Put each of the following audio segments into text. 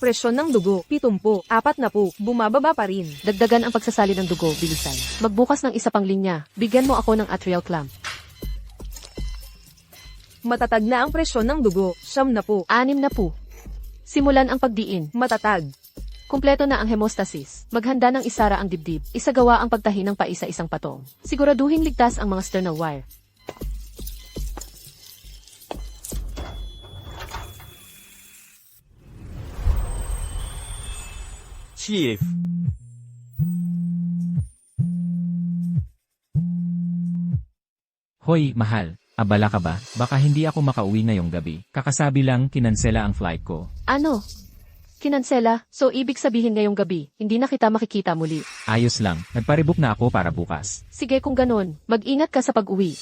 Presyon ng dugo, 70, 40, bumababa pa rin. Dagdagan ang pagsasali ng dugo, bilisan. Magbukas ng isa pang linya. Bigyan mo ako ng atrial clamp. Matatag na ang presyon ng dugo, 70, 60. Simulan ang pagdiin. matatag. Kumpleto na ang hemostasis. Maghanda ng isara ang dibdib. Isagawa ang pagtahi ng paisa-isang patong. Siguraduhin ligtas ang mga sternal wire. Chief. Hoy, mahal. Abala ka ba? Baka hindi ako makauwi ngayong gabi. Kakasabi lang kinansela ang flight ko. Ano? Kinansela? So ibig sabihin ngayong gabi, hindi na kita makikita muli. Ayos lang. Nagparebook na ako para bukas. Sige kung ganon, mag-ingat ka sa pag-uwi.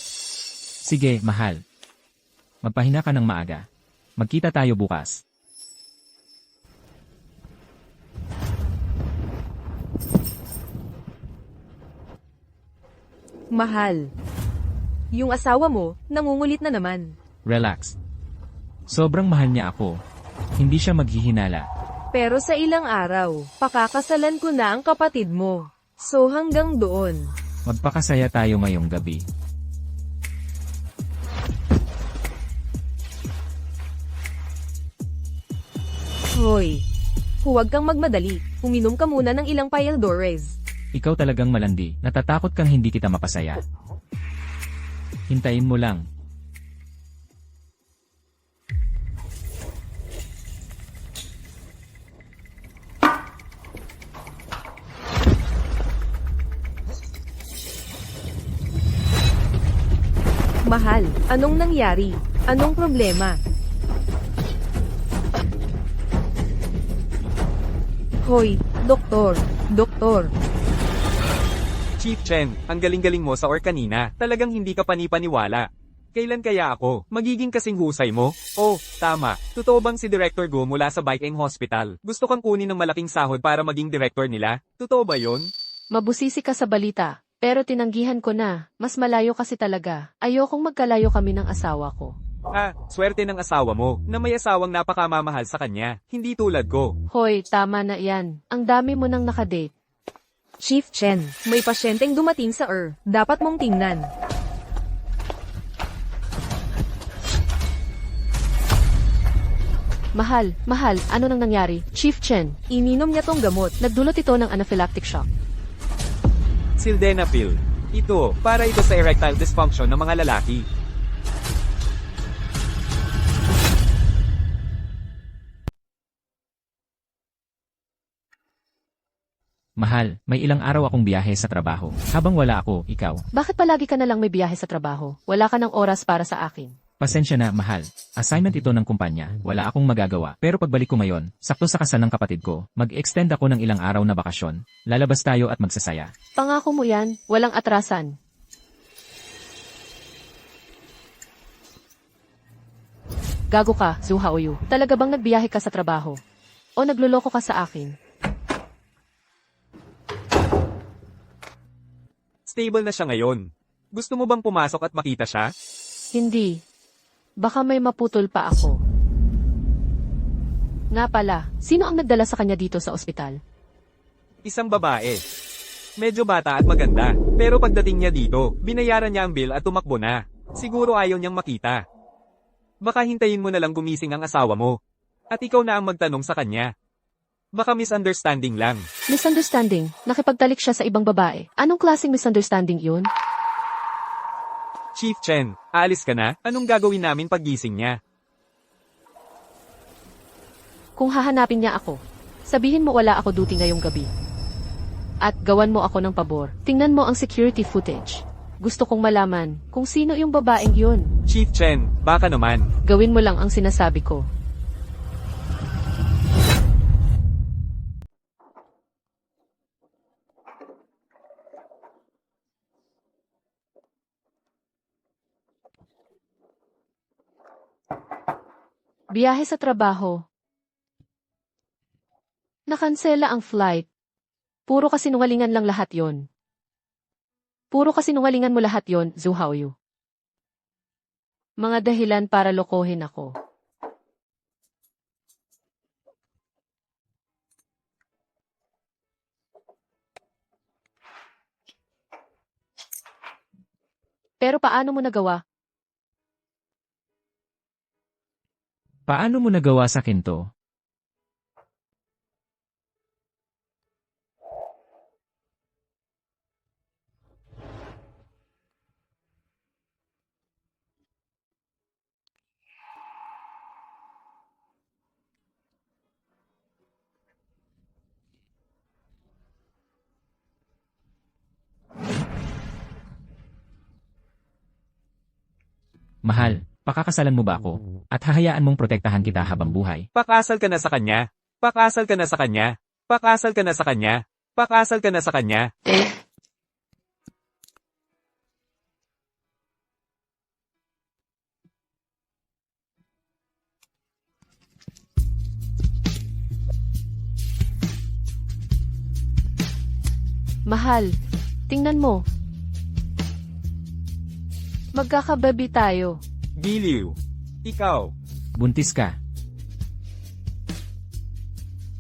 Sige, mahal. Magpahinga ka ng maaga. Magkita tayo bukas. Mahal. Yung asawa mo, nangungulit na naman. Relax. Sobrang mahal niya ako. Hindi siya maghihinala. Pero sa ilang araw, pakakasalan ko na ang kapatid mo. So hanggang doon. Magpakasaya tayo ngayong gabi. Hoy. Huwag kang magmadali. Uminom ka muna ng ilang Payaldores. Ikaw talagang malandi. Natatakot kang hindi kita mapasaya. Hintayin mo lang. Mahal, anong nangyari? Anong problema? Hoy, doktor, doktor. Chief Chen, ang galing-galing mo sa or kanina. Talagang hindi ka panipaniwala. Kailan kaya ako magiging kasing husay mo? Oh, tama. Totoo bang si Director Go mula sa Baikeng Hospital? Gusto kang kunin ng malaking sahod para maging director nila? Totoo ba yon? Mabusisi ka sa balita, pero tinanggihan ko na. Mas malayo kasi talaga. Ayokong magkalayo kami ng asawa ko. Ah, swerte ng asawa mo na may asawang napakamamahal sa kanya. Hindi tulad ko. Hoy, tama na yan. Ang dami mo nang nakadate. Chief Chen, may pasyenteng dumating sa Dapat mong tingnan. Mahal, ano nang nangyari? Chief Chen, Ininom niya tong gamot. nagdulot ito ng anaphylactic shock. Sildenafil. Ito, para ito sa erectile dysfunction ng mga lalaki. Mahal, may ilang araw akong biyahe sa trabaho. Habang wala ako, ikaw. Bakit palagi ka na lang may biyahe sa trabaho? Wala ka ng oras para sa akin. Pasensya na, mahal. Assignment ito ng kumpanya. Wala akong magagawa. Pero pagbalik ko ngayon, sakto sa kasal ng kapatid ko, mag-extend ako ng ilang araw na bakasyon. Lalabas tayo at magsasaya. Pangako mo yan, walang atrasan. Gago ka, Zhu Haoyu. Talaga bang nagbiyahe ka sa trabaho? O nagluloko ka sa akin? Stable na siya ngayon. Gusto mo bang pumasok at makita siya? Hindi. Baka may maputol pa ako. Nga pala, sino ang nagdala sa kanya dito sa ospital? Isang babae. Medyo bata at maganda. Pero pagdating niya dito, binayaran niya ang bill at tumakbo na. Siguro ayaw niyang makita. Baka hintayin mo na lang gumising ang asawa mo. At ikaw na ang magtanong sa kanya. Baka misunderstanding lang. Misunderstanding? Nakipagtalik siya sa ibang babae. Anong klaseng misunderstanding yun? Chief Chen, aalis ka na? Anong gagawin namin paggising niya? Kung hahanapin niya ako, sabihin mo wala ako duty ngayong gabi. At gawan mo ako ng pabor. Tingnan mo ang security footage. Gusto kong malaman kung sino yung babaeng yun. Chief Chen, baka naman. Gawin mo lang ang sinasabi ko. Biyahe sa trabaho. Nakansela ang flight. Puro kasinungalingan lang lahat yon. Puro kasinungalingan mo lahat yon, Zhu Haoyu. Mga dahilan para lokohin ako. Pero paano mo nagawa? Paano mo nagawa sa akin to? Mahal, pakakasalan mo ba ako? At hahayaan mong protektahan kita habang buhay? Pakasal ka na sa kanya. Pakasal ka na sa kanya. Pakasal ka na sa kanya. Pakasal ka na sa kanya. Mahal, tingnan mo. Magkakababy tayo. Giliw. Ikaw. Buntis ka.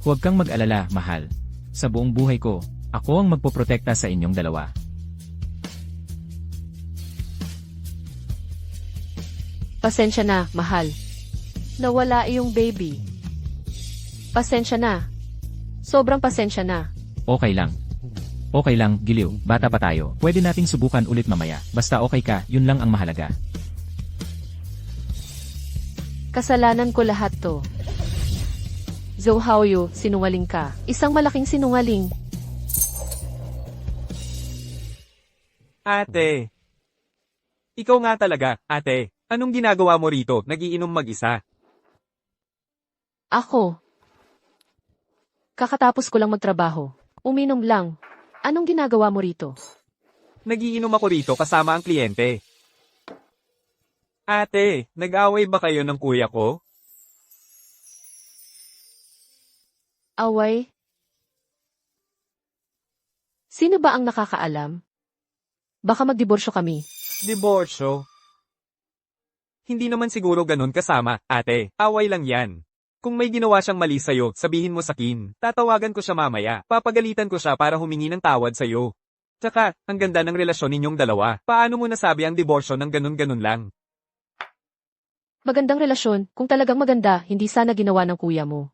Huwag kang mag-alala, mahal. Sa buong buhay ko, ako ang magpoprotekta sa inyong dalawa. Pasensya na, mahal. Nawala iyong baby. Pasensya na. Sobrang pasensya na. Okay lang. Okay lang, Giliw, bata pa tayo. Pwede nating subukan ulit mamaya. Basta okay ka, yun lang ang mahalaga. Kasalanan ko lahat to. Zhou Haoyu, sinungaling ka. Isang malaking sinungaling. Ate. Ikaw nga talaga, ate. Anong ginagawa mo rito? Nagiinom mag-isa. Ako. Kakatapos ko lang magtrabaho. Uminom lang. Anong ginagawa mo rito? Nagiinom ako rito kasama ang kliyente. Ate, nag-away ba kayo ng kuya ko? Away? Sino ba ang nakakaalam? Baka magdiborsyo kami. Diborsyo? Hindi naman siguro ganun kasama, ate. Away lang yan. Kung may ginawa siyang mali sa'yo, sabihin mo sa Kim. Tatawagan ko siya mamaya. Papagalitan ko siya para humingi ng tawad sa'yo. Tsaka, ang ganda ng relasyon ninyong dalawa. Paano mo nasabi ang diborsyo ng ganun-ganun lang? Magandang relasyon. Kung talagang maganda, hindi sana ginawa ng kuya mo.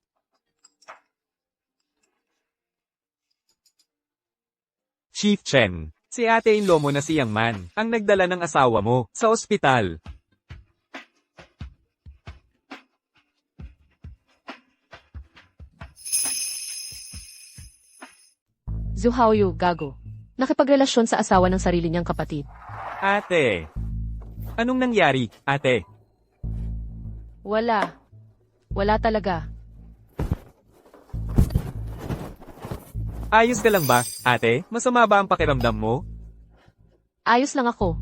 Chief Chen, si ate-in-law mo na si Yang Man, ang nagdala ng asawa mo, sa ospital. Zhou Haoyu, gago. Nakipagrelasyon sa asawa ng sarili niyang kapatid. Ate, anong nangyari, ate? Wala. Wala talaga. Ayos ka lang ba, ate? Masama ba ang pakiramdam mo? Ayos lang ako.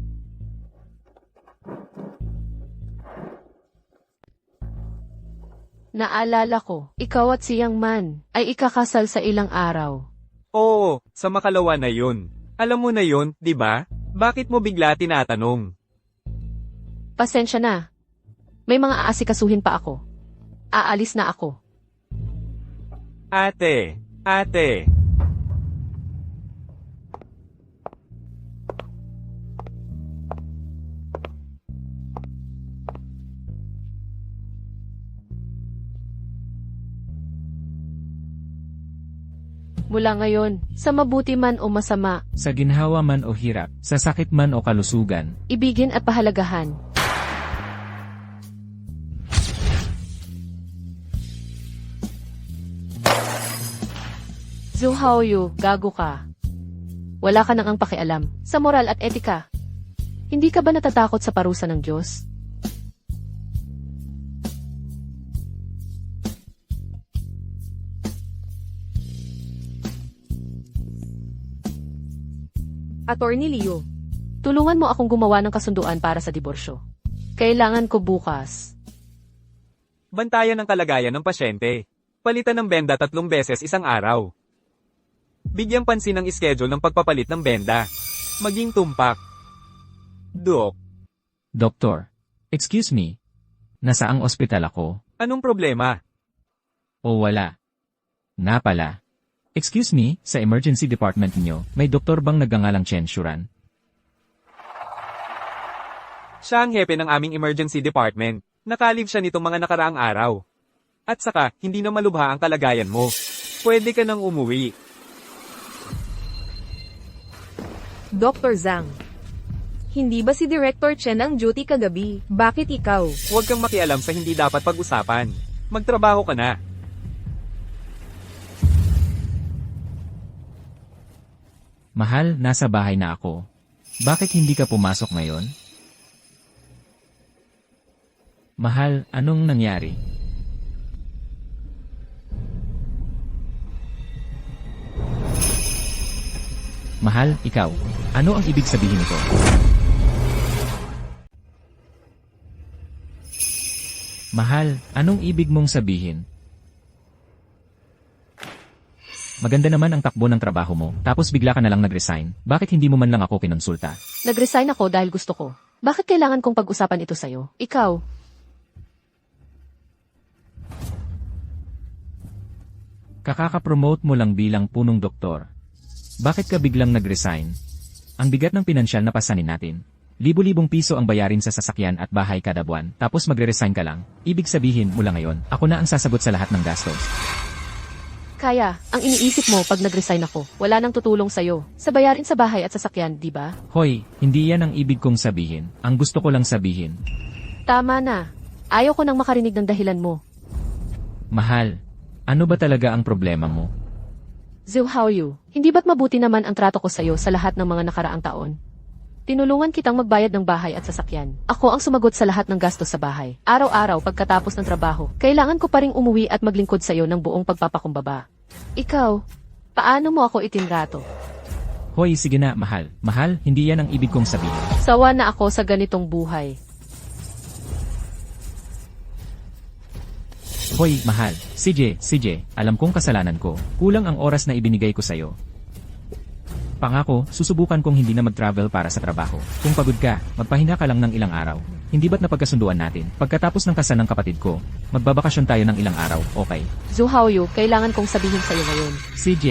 Naalala ko, ikaw at si Yang Man ay ikakasal sa ilang araw. Oo, sa makalawa na yun. Alam mo na yun, di ba? Bakit mo bigla tinatanong? Pasensya na. May mga aasikasuhin pa ako. Aalis na ako. Ate, ate. Mula ngayon, sa mabuti man o masama, Sa ginhawa man o hirap, sa sakit man o kalusugan, ibigin at pahalagahan. Zhou Haoyu, gago ka. Wala ka nang ang pakialam sa moral at etika. Hindi ka ba natatakot sa parusa ng Diyos? Attorney Leo. Tulungan mo akong gumawa ng kasunduan para sa diborsyo. Kailangan ko bukas. Bantayan ang kalagayan ng pasyente. Palitan ng benda 3 beses isang araw. Bigyang pansin ang schedule ng pagpapalit ng benda. Maging tumpak. Dok, Doktor, excuse me, nasaang ospital ako? anong problema? O wala? Na pala. Excuse me, sa emergency department niyo, may doktor bang nagngangalang Chen Shuran? Siya ang hepe ng aming emergency department. Nakalib siya nitong mga nakaraang araw. At saka, hindi na malubha ang kalagayan mo. Pwede ka nang umuwi. Dr. Zhang. Hindi ba si Director Chen ang duty kagabi? Bakit ikaw? Huwag kang makialam sa hindi dapat pag-usapan. Magtrabaho ka na. Mahal, nasa bahay na ako. Bakit hindi ka pumasok ngayon? Mahal, anong nangyari? Mahal, ikaw. Ano ang ibig sabihin nito? Mahal, anong ibig mong sabihin? Maganda naman ang takbo ng trabaho mo, tapos bigla ka na lang nag-resign. Bakit hindi mo man lang ako kinonsulta? Nag-resign ako dahil gusto ko. Bakit kailangan kong pag-usapan ito sa'yo? Ikaw, Kakaka-promote mo lang bilang punong doktor. Bakit ka biglang nag-resign? Ang bigat ng pinansyal na pasanin natin. Libo-libong piso ang bayarin sa sasakyan at bahay kada buwan, tapos magre-resign ka lang. Ibig sabihin, mula ngayon, ako na ang sasagot sa lahat ng gastos. kaya, ang iniisip mo pag nag-resign ako, wala nang tutulong sa'yo. Sa bayarin sa bahay at sasakyan, di ba? Hoy, hindi yan ang ibig kong sabihin. Ang gusto ko lang sabihin. Tama na. Ayaw ko nang makarinig ng dahilan mo. Mahal, ano ba talaga ang problema mo? Zhu Haoyu, hindi ba't mabuti naman ang trato ko sa'yo sa lahat ng mga nakaraang taon? Tinulungan kitang magbayad ng bahay at sasakyan. Ako ang sumagot sa lahat ng gastos sa bahay. Araw-araw pagkatapos ng trabaho, kailangan ko pa ring umuwi at maglingkod sa'yo ng buong pagpapakumbaba. Ikaw, paano mo ako itinrato? Hoy, sige na, mahal. Mahal, hindi yan ang ibig kong sabihin. Sawa na ako sa ganitong buhay. Hoy, mahal. CJ, alam kong kasalanan ko. Kulang ang oras na ibinigay ko sa'yo. Pangako, susubukan kong hindi na mag-travel para sa trabaho. Kung pagod ka, magpahinga ka lang ng ilang araw. Hindi ba't napagkasunduan natin? Pagkatapos ng kasal ng kapatid ko, magbabakasyon tayo ng ilang araw, okay? Zhu Haoyu, kailangan kong sabihin sa'yo ngayon. CJ,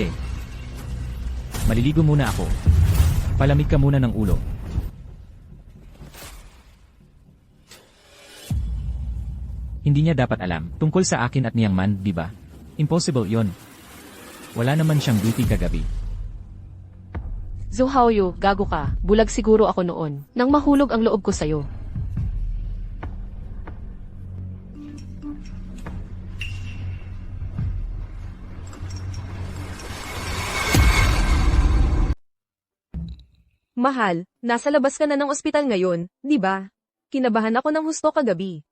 maliligo muna ako. Palamig ka muna ng ulo. Hindi niya dapat alam, tungkol sa akin at niyang man, di ba? Impossible yon. Wala naman siyang duty kagabi. Zhu Haoyu, gago ka. Bulag siguro ako noon. Nang mahulog ang loob ko sa'yo. Mahal, nasa labas ka na ng ospital ngayon, di ba? Kinabahan ako ng husto kagabi.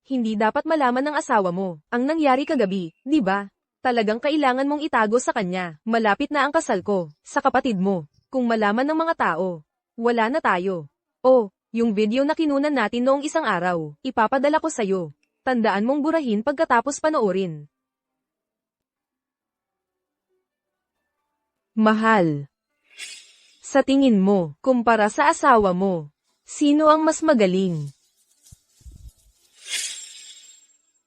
Hindi dapat malaman ng asawa mo ang nangyari kagabi, di ba? Talagang kailangan mong itago sa kanya. Malapit na ang kasal ko sa kapatid mo. Kung malaman ng mga tao, wala na tayo. Oh, yung video na kinunan natin noong isang araw, ipapadala ko sa'yo. Tandaan mong burahin pagkatapos panoorin. Mahal. Sa tingin mo, kumpara sa asawa mo, sino ang mas magaling?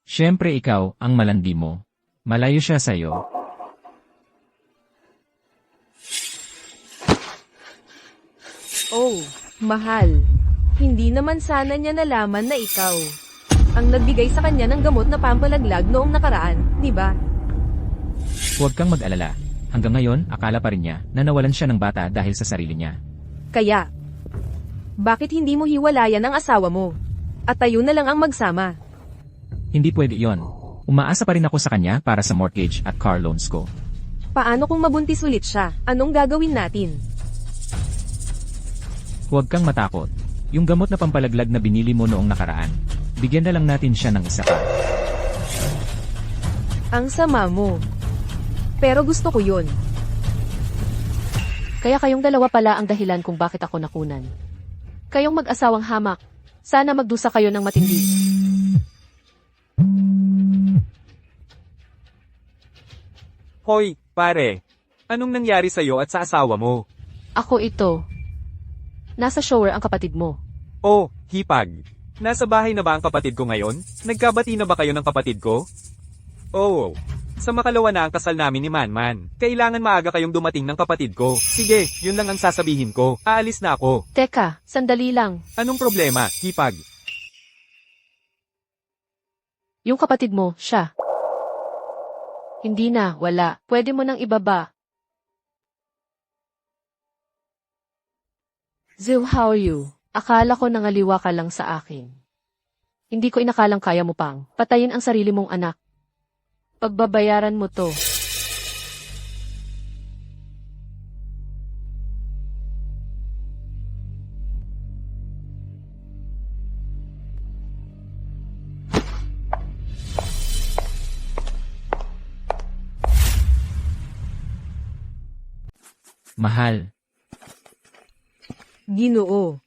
Siyempre ikaw, ang malandi mo. Malayo siya sa'yo. Oh, mahal. Hindi naman sana niya nalaman na ikaw ang nagbigay sa kanya ng gamot na pampalaglag noong nakaraan, di ba? Huwag kang mag-alala. Hanggang ngayon, akala pa rin niya na nawalan siya ng bata dahil sa sarili niya. Kaya, bakit hindi mo hiwalayan ang asawa mo? At tayo na lang ang magsama. Hindi pwede yon. Umaasa pa rin ako sa kanya para sa mortgage at car loans ko. Paano kung mabuntis ulit siya? Anong gagawin natin? Huwag kang matakot. Yung gamot na pampalaglag na binili mo noong nakaraan, bigyan na lang natin siya ng isa pa. Ang sama mo. Pero gusto ko yun. Kaya kayong dalawa pala ang dahilan kung bakit ako nakunan. Kayong mag-asawang hamak. Sana magdusa kayo ng matindi. Hoy, pare. Anong nangyari sa'yo at sa asawa mo? Ako ito. Nasa shower ang kapatid mo. Oh, hipag. Nasa bahay na ba ang kapatid ko ngayon? Nagkabati na ba kayo ng kapatid ko? Oh, Sa makalawa na ang kasal namin ni Manman. Kailangan maaga kayong dumating ng kapatid ko. Sige, yun lang ang sasabihin ko. Aalis na ako. Teka, sandali lang. Anong problema, Hipag? Yung kapatid mo, siya. Hindi na, wala. Pwede mo nang ibaba. Zhu, how are you? Akala ko nangaliwa ka lang sa akin. Hindi ko inakalang kaya mo pang patayin ang sarili mong anak. Pagbabayaran mo to. Mahal, Ginoo.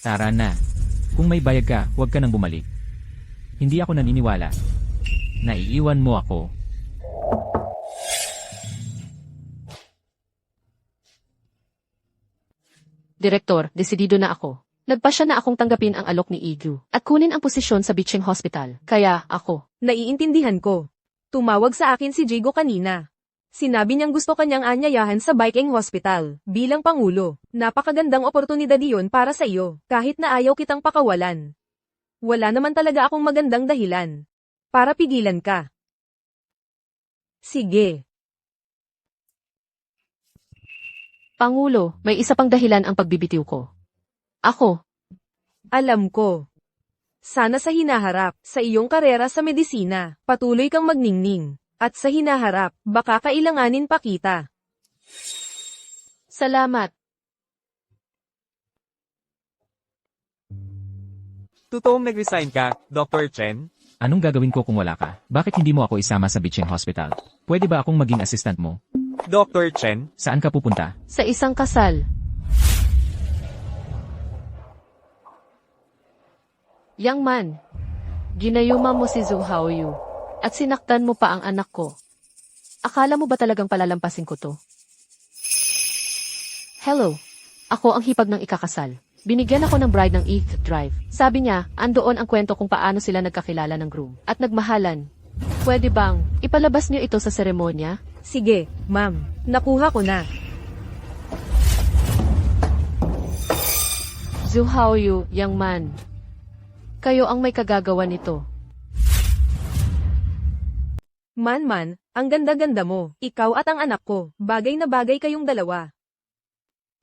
tara na. Kung may bayag ka, huwag ka nang bumalik. Hindi ako naniniwala. Naiiwan mo ako. Direktor, desidido na ako. Nagpasya na akong tanggapin ang alok ni Igu at kunin ang posisyon sa Beaching Hospital. Kaya, ako. Naiintindihan ko. Tumawag sa akin si Jigo kanina. Sinabi niyang gusto kanyang anyayahan sa Viking Hospital, bilang Pangulo. Napakagandang oportunidad iyon para sa iyo, kahit na ayaw kitang pakawalan. Wala naman talaga akong magandang dahilan para pigilan ka. Sige. Pangulo, may isa pang dahilan ang pagbibitiw ko. Ako. Alam ko. Sana sa hinaharap, sa iyong karera sa medisina, patuloy kang magningning. At sa hinaharap, baka kailanganin pa kita. Salamat. Totoong nag-resign ka, Dr. Chen? Anong gagawin ko kung wala ka? Bakit hindi mo ako isama sa Beaching Hospital? Pwede ba akong maging assistant mo? Dr. Chen? Saan ka pupunta? Sa isang kasal. Young man, ginayuma mo si Zhu Haoyu at sinaktan mo pa ang anak ko. Akala mo ba talagang palalampasin ko to? Hello, ako ang hipag ng ikakasal. Binigyan ako ng bride ng ETH drive. Sabi niya, andoon ang kwento kung paano sila nagkakilala ng groom at nagmahalan. Pwede bang ipalabas niyo ito sa seremonya? Sige, ma'am. Nakuha ko na. Zhu Haoyu, young man. Kayo ang may kagagawa nito. Man, ang ganda-ganda mo. Ikaw at ang anak ko, bagay na bagay kayong dalawa.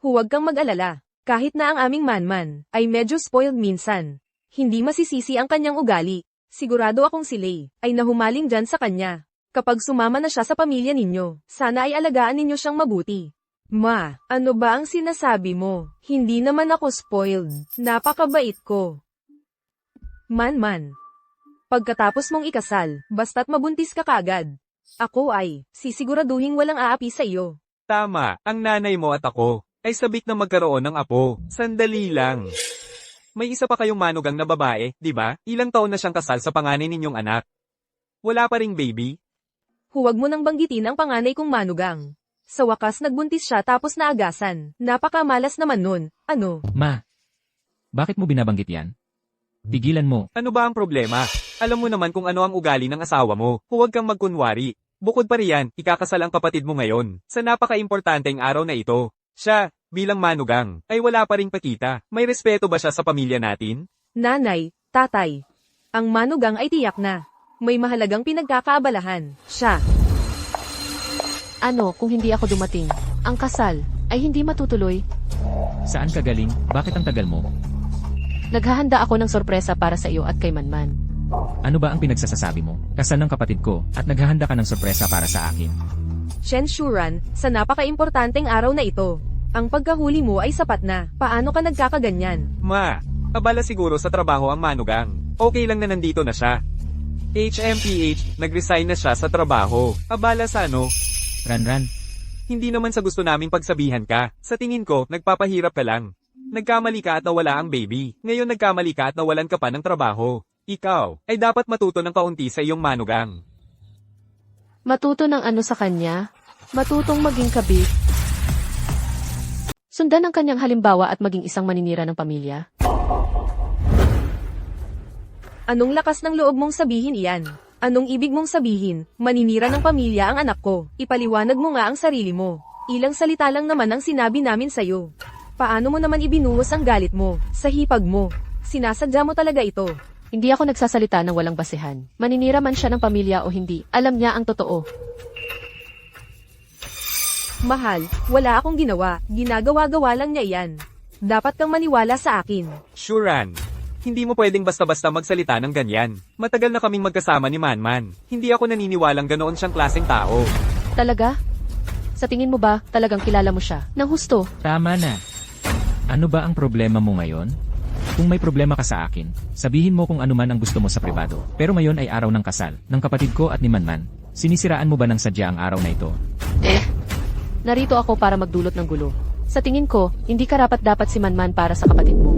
Huwag kang mag-alala. Kahit na ang aming man ay medyo spoiled minsan. Hindi masisisi ang kanyang ugali. Sigurado akong si Lei ay nahumaling dyan sa kanya. Kapag sumama na siya sa pamilya ninyo, sana ay alagaan ninyo siyang mabuti. Ma, ano ba ang sinasabi mo? Hindi naman ako spoiled. Napakabait ko. Man. Pagkatapos mong ikasal, basta't mabuntis ka kagad. Ako ay, sisiguraduhin walang aapi sa iyo. Tama, ang nanay mo at ako ay sabik na magkaroon ng apo. Sandali lang. May isa pa kayong manugang na babae, di ba? Ilang taon na siyang kasal sa panganay ninyong anak. Wala pa ring baby? Huwag mo nang banggitin ang panganay kong manugang. Sa wakas nagbuntis siya tapos naagasan. Napakamalas naman nun. Ano? Ma, bakit mo binabanggit yan? Tigilan mo. Ano ba ang problema? Alam mo naman kung ano ang ugali ng asawa mo. Huwag kang magkunwari. Bukod pa riyan, ikakasal ang kapatid mo ngayon. Sa napaka-importanteng araw na ito. Siya, bilang manugang, ay wala pa ring pakita. May respeto ba siya sa pamilya natin? Nanay, tatay. Ang manugang ay tiyak na. May mahalagang pinagkakaabalahan. Siya. Ano kung hindi ako dumating? Ang kasal ay hindi matutuloy. Saan ka galing? Bakit ang tagal mo? Naghahanda ako ng sorpresa para sa iyo at kay Manman. Ano ba ang pinagsasasabi mo? Kasal ng kapatid ko at naghahanda ka ng sorpresa para sa akin. Shen Shuran, sa napaka-importanteng araw na ito. Ang pagkahuli mo ay sapat na. Paano ka nagkakaganyan? Ma, abala siguro sa trabaho ang manugang. Okay lang na nandito na siya. HMPH, nag-resign na siya sa trabaho. Abala sa ano? Ran, Hindi naman sa gusto naming pagsabihan ka. Sa tingin ko, nagpapahirap ka lang. Nagkamali ka at nawala ang baby. Ngayon nagkamali ka at nawalan ka pa ng trabaho. Ikaw, ay dapat matuto ng kaunti sa iyong manugang. Matuto ng ano sa kanya? Matutong maging kabit. Sundan ang kanyang halimbawa at maging isang maninira ng pamilya. Anong lakas ng loob mong sabihin iyan? Anong ibig mong sabihin? Maninira ng pamilya ang anak ko. Ipaliwanag mo nga ang sarili mo. Ilang salita lang naman ang sinabi namin sa'yo. Paano mo naman ibinuhos ang galit mo? Sa hipag mo. Sinasadya mo talaga ito. Hindi ako nagsasalita ng walang basehan. Maninira man siya ng pamilya o hindi, alam niya ang totoo. Mahal, wala akong ginawa. Ginagawa-gawa lang niya iyan. Dapat kang maniwala sa akin. Shuran. Hindi mo pwedeng basta-basta magsalita ng ganyan. Matagal na kaming magkasama ni Manman. Hindi ako naniniwalang ganoon siyang klaseng tao. Talaga? Sa tingin mo ba, talagang kilala mo siya? Nang husto? Tama na. Ano ba ang problema mo ngayon? Kung may problema ka sa akin, sabihin mo kung ano man ang gusto mo sa pribado. Pero ngayon ay araw ng kasal, ng kapatid ko at ni Manman. Sinisiraan mo ba ng sadya ang araw na ito? Narito ako para magdulot ng gulo. Sa tingin ko, hindi karapat-dapat si Manman para sa kapatid mo.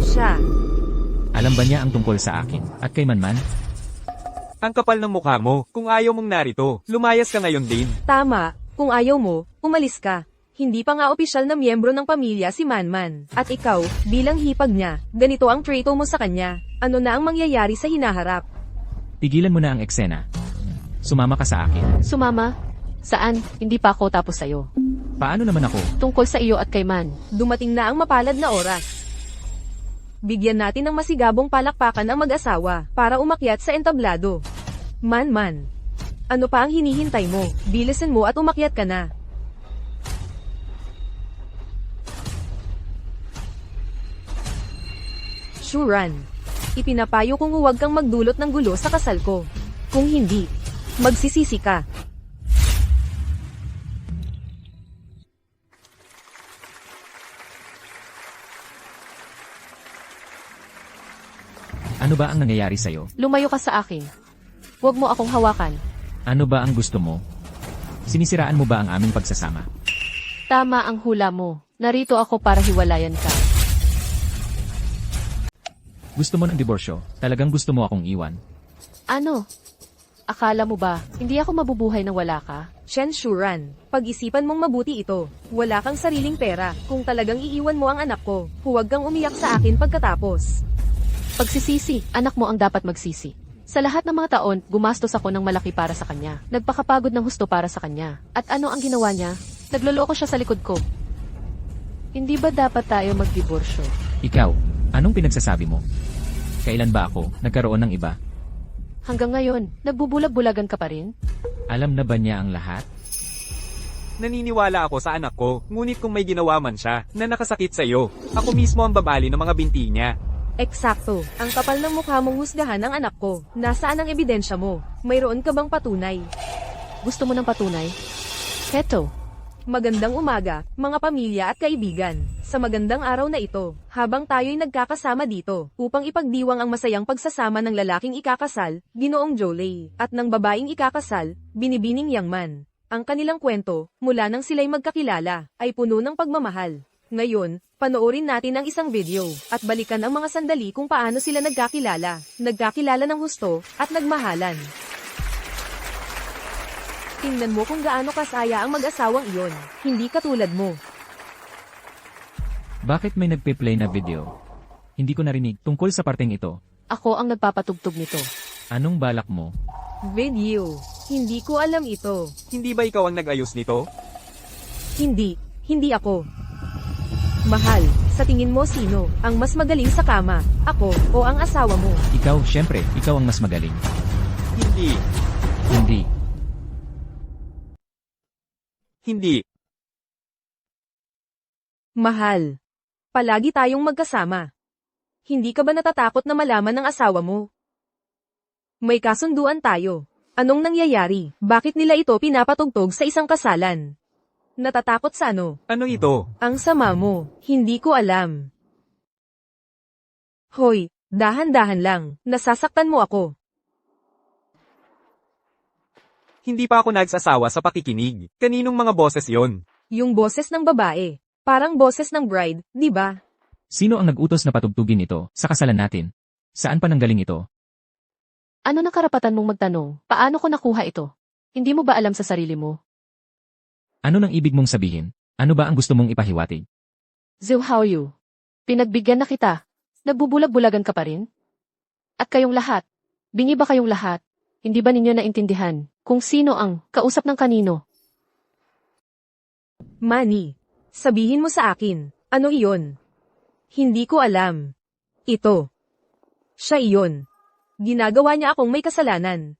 Siya. Alam ba niya ang tungkol sa akin at kay Manman? Ang kapal ng mukha mo. Kung ayaw mong narito, lumayas ka ngayon din. Tama. Kung ayaw mo, umalis ka. Hindi pa nga opisyal na miyembro ng pamilya si Manman. At ikaw, bilang hipag niya, ganito ang trato mo sa kanya. Ano na ang mangyayari sa hinaharap? Pigilan mo na ang eksena. Sumama ka sa akin. Sumama? Saan? Hindi pa ako tapos sa'yo. Paano naman ako? Tungkol sa iyo at kay Man. Dumating na ang mapalad na oras. Bigyan natin ng masigabong palakpakan ang mag-asawa para umakyat sa entablado. Man. Ano pa ang hinihintay mo? Bilisan mo at umakyat ka na. Shuran. Ipinapayo kong huwag kang magdulot ng gulo sa kasal ko. Kung hindi, magsisisi ka. Ano ba ang nangyayari sa'yo? Lumayo ka sa akin. Huwag mo akong hawakan. Ano ba ang gusto mo? Sinisiraan mo ba ang aming pagsasama? Tama ang hula mo. Narito ako para hiwalayan ka. Gusto mo ng diborsyo? Talagang gusto mo akong iwan? Ano? Akala mo ba, hindi ako mabubuhay nang wala ka? Shen Shuran, pag-isipan mong mabuti ito. Wala kang sariling pera. Kung talagang iiwan mo ang anak ko, huwag kang umiyak sa akin pagkatapos. Pagsisisi, anak mo ang dapat magsisi. Sa lahat ng mga taon, gumastos ako ng malaki para sa kanya. Nagpakapagod ng husto para sa kanya. At ano ang ginawa niya? Nagloloko siya sa likod ko. Hindi ba dapat tayo magdiborsyo? Ikaw, anong pinagsasabi mo? Kailan ba ako nagkaroon ng iba? Hanggang ngayon, nagbubulag-bulagan ka pa rin? Alam na ba niya ang lahat? Naniniwala ako sa anak ko, ngunit kung may ginawa man siya, na nakasakit sa iyo, ako mismo ang babali ng mga binti niya. Eksakto. Ang kapal ng mukha mong husgahan ang anak ko. Nasaan ang ebidensya mo? Mayroon ka bang patunay? Gusto mo ng patunay? Heto. Magandang umaga, mga pamilya at kaibigan. Sa magandang araw na ito, habang tayo'y nagkakasama dito, upang ipagdiwang ang masayang pagsasama ng lalaking ikakasal, Ginoong Jolie, at ng babaeng ikakasal, Binibining Yangman. Ang kanilang kwento, mula nang sila'y magkakilala, ay puno ng pagmamahal. Ngayon, panoorin natin ang isang video, at balikan ang mga sandali kung paano sila nagkakilala ng husto, at nagmahalan. Tingnan mo kung gaano kasaya ang mag-asawang iyon, hindi katulad mo. Bakit may nagpe-play na video? Hindi ko narinig tungkol sa parteng ito. Ako ang nagpapatugtog nito. Anong balak mo? Video. Hindi ko alam ito. Hindi ba ikaw ang nag-ayos nito? Hindi ako. Mahal, sa tingin mo sino ang mas magaling sa kama, ako o ang asawa mo? Ikaw, syempre, ikaw ang mas magaling. Hindi. Hindi. Hindi. Mahal, palagi tayong magkasama. Hindi ka ba natatakot na malaman ng asawa mo? May kasunduan tayo. Anong nangyayari? Bakit nila ito pinapatugtog sa isang kasalan? Natatakot sa ano? Ano ito? Ang sama mo, hindi ko alam. Hoy, dahan-dahan lang, nasasaktan mo ako. Hindi pa ako nagsasawa sa pakikinig. Kaninong mga boses yon? Yung boses ng babae, parang boses ng bride, di ba? Sino ang nag-utos na patugtugin ito sa kasalan natin? Saan pa nanggaling ito? Ano na karapatan mong magtanong? Paano ko nakuha ito? Hindi mo ba alam sa sarili mo? Ano nang ibig mong sabihin? Ano ba ang gusto mong ipahiwatig? Zhou Haoyu. Pinagbigyan na kita. Nagbubulag-bulagan ka pa rin? At kayong lahat. Bingi ba kayong lahat? Hindi ba ninyo naintindihan kung sino ang kausap ng kanino? Manny, sabihin mo sa akin, ano iyon? Hindi ko alam. Ito. Siya iyon. Ginagawa niya akong may kasalanan.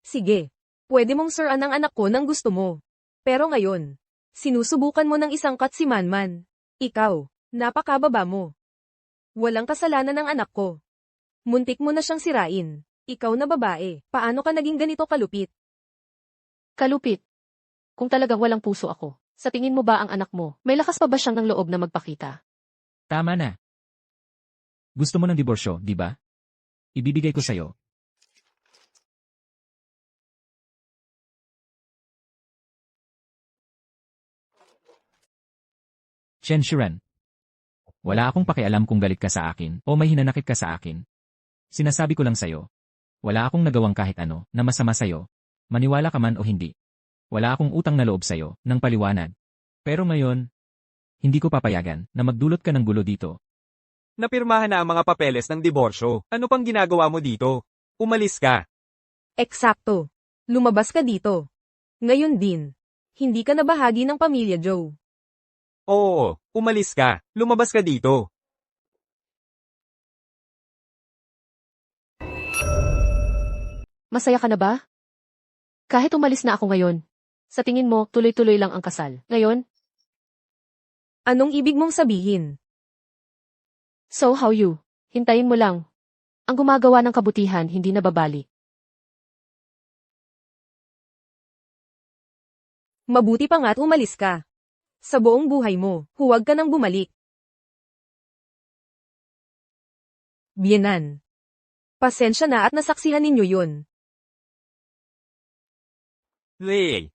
Sige, pwede mong suran ang anak ko nang gusto mo. Pero ngayon, sinusubukan mo ng isangkat si Manman. Ikaw, napakababa mo. Walang kasalanan ng anak ko. Muntik mo na siyang sirain. Ikaw na babae, paano ka naging ganito kalupit? Kalupit. Kung talagang walang puso ako, sa tingin mo ba ang anak mo, may lakas pa ba siyang ng loob na magpakita? Tama na. Gusto mo ng diborsyo, di ba? Ibibigay ko sa'yo. Chen Shiran. Wala akong pakialam kung galit ka sa akin o may hinanakit ka sa akin. Sinasabi ko lang sa'yo. Wala akong nagawang kahit ano na masama sa'yo. Maniwala ka man o hindi. Wala akong utang na loob sa'yo ng paliwanag. Pero ngayon, hindi ko papayagan na magdulot ka ng gulo dito. Napirmahan na ang mga papeles ng diborsyo. Ano pang ginagawa mo dito? Umalis ka. Eksakto. Lumabas ka dito. Ngayon din. Hindi ka na bahagi ng pamilya Joe. Oo, umalis ka. Lumabas ka dito. Masaya ka na ba? Kahit umalis na ako ngayon, sa tingin mo, tuloy-tuloy lang ang kasal. Ngayon, Anong ibig mong sabihin? so how you? Hintayin mo lang. Ang gumagawa ng kabutihan hindi nababali. Mabuti pa nga't umalis ka. Sa buong buhay mo, huwag ka nang bumalik. Bienan. Pasensya na at nasaksihan ninyo yun. Lei.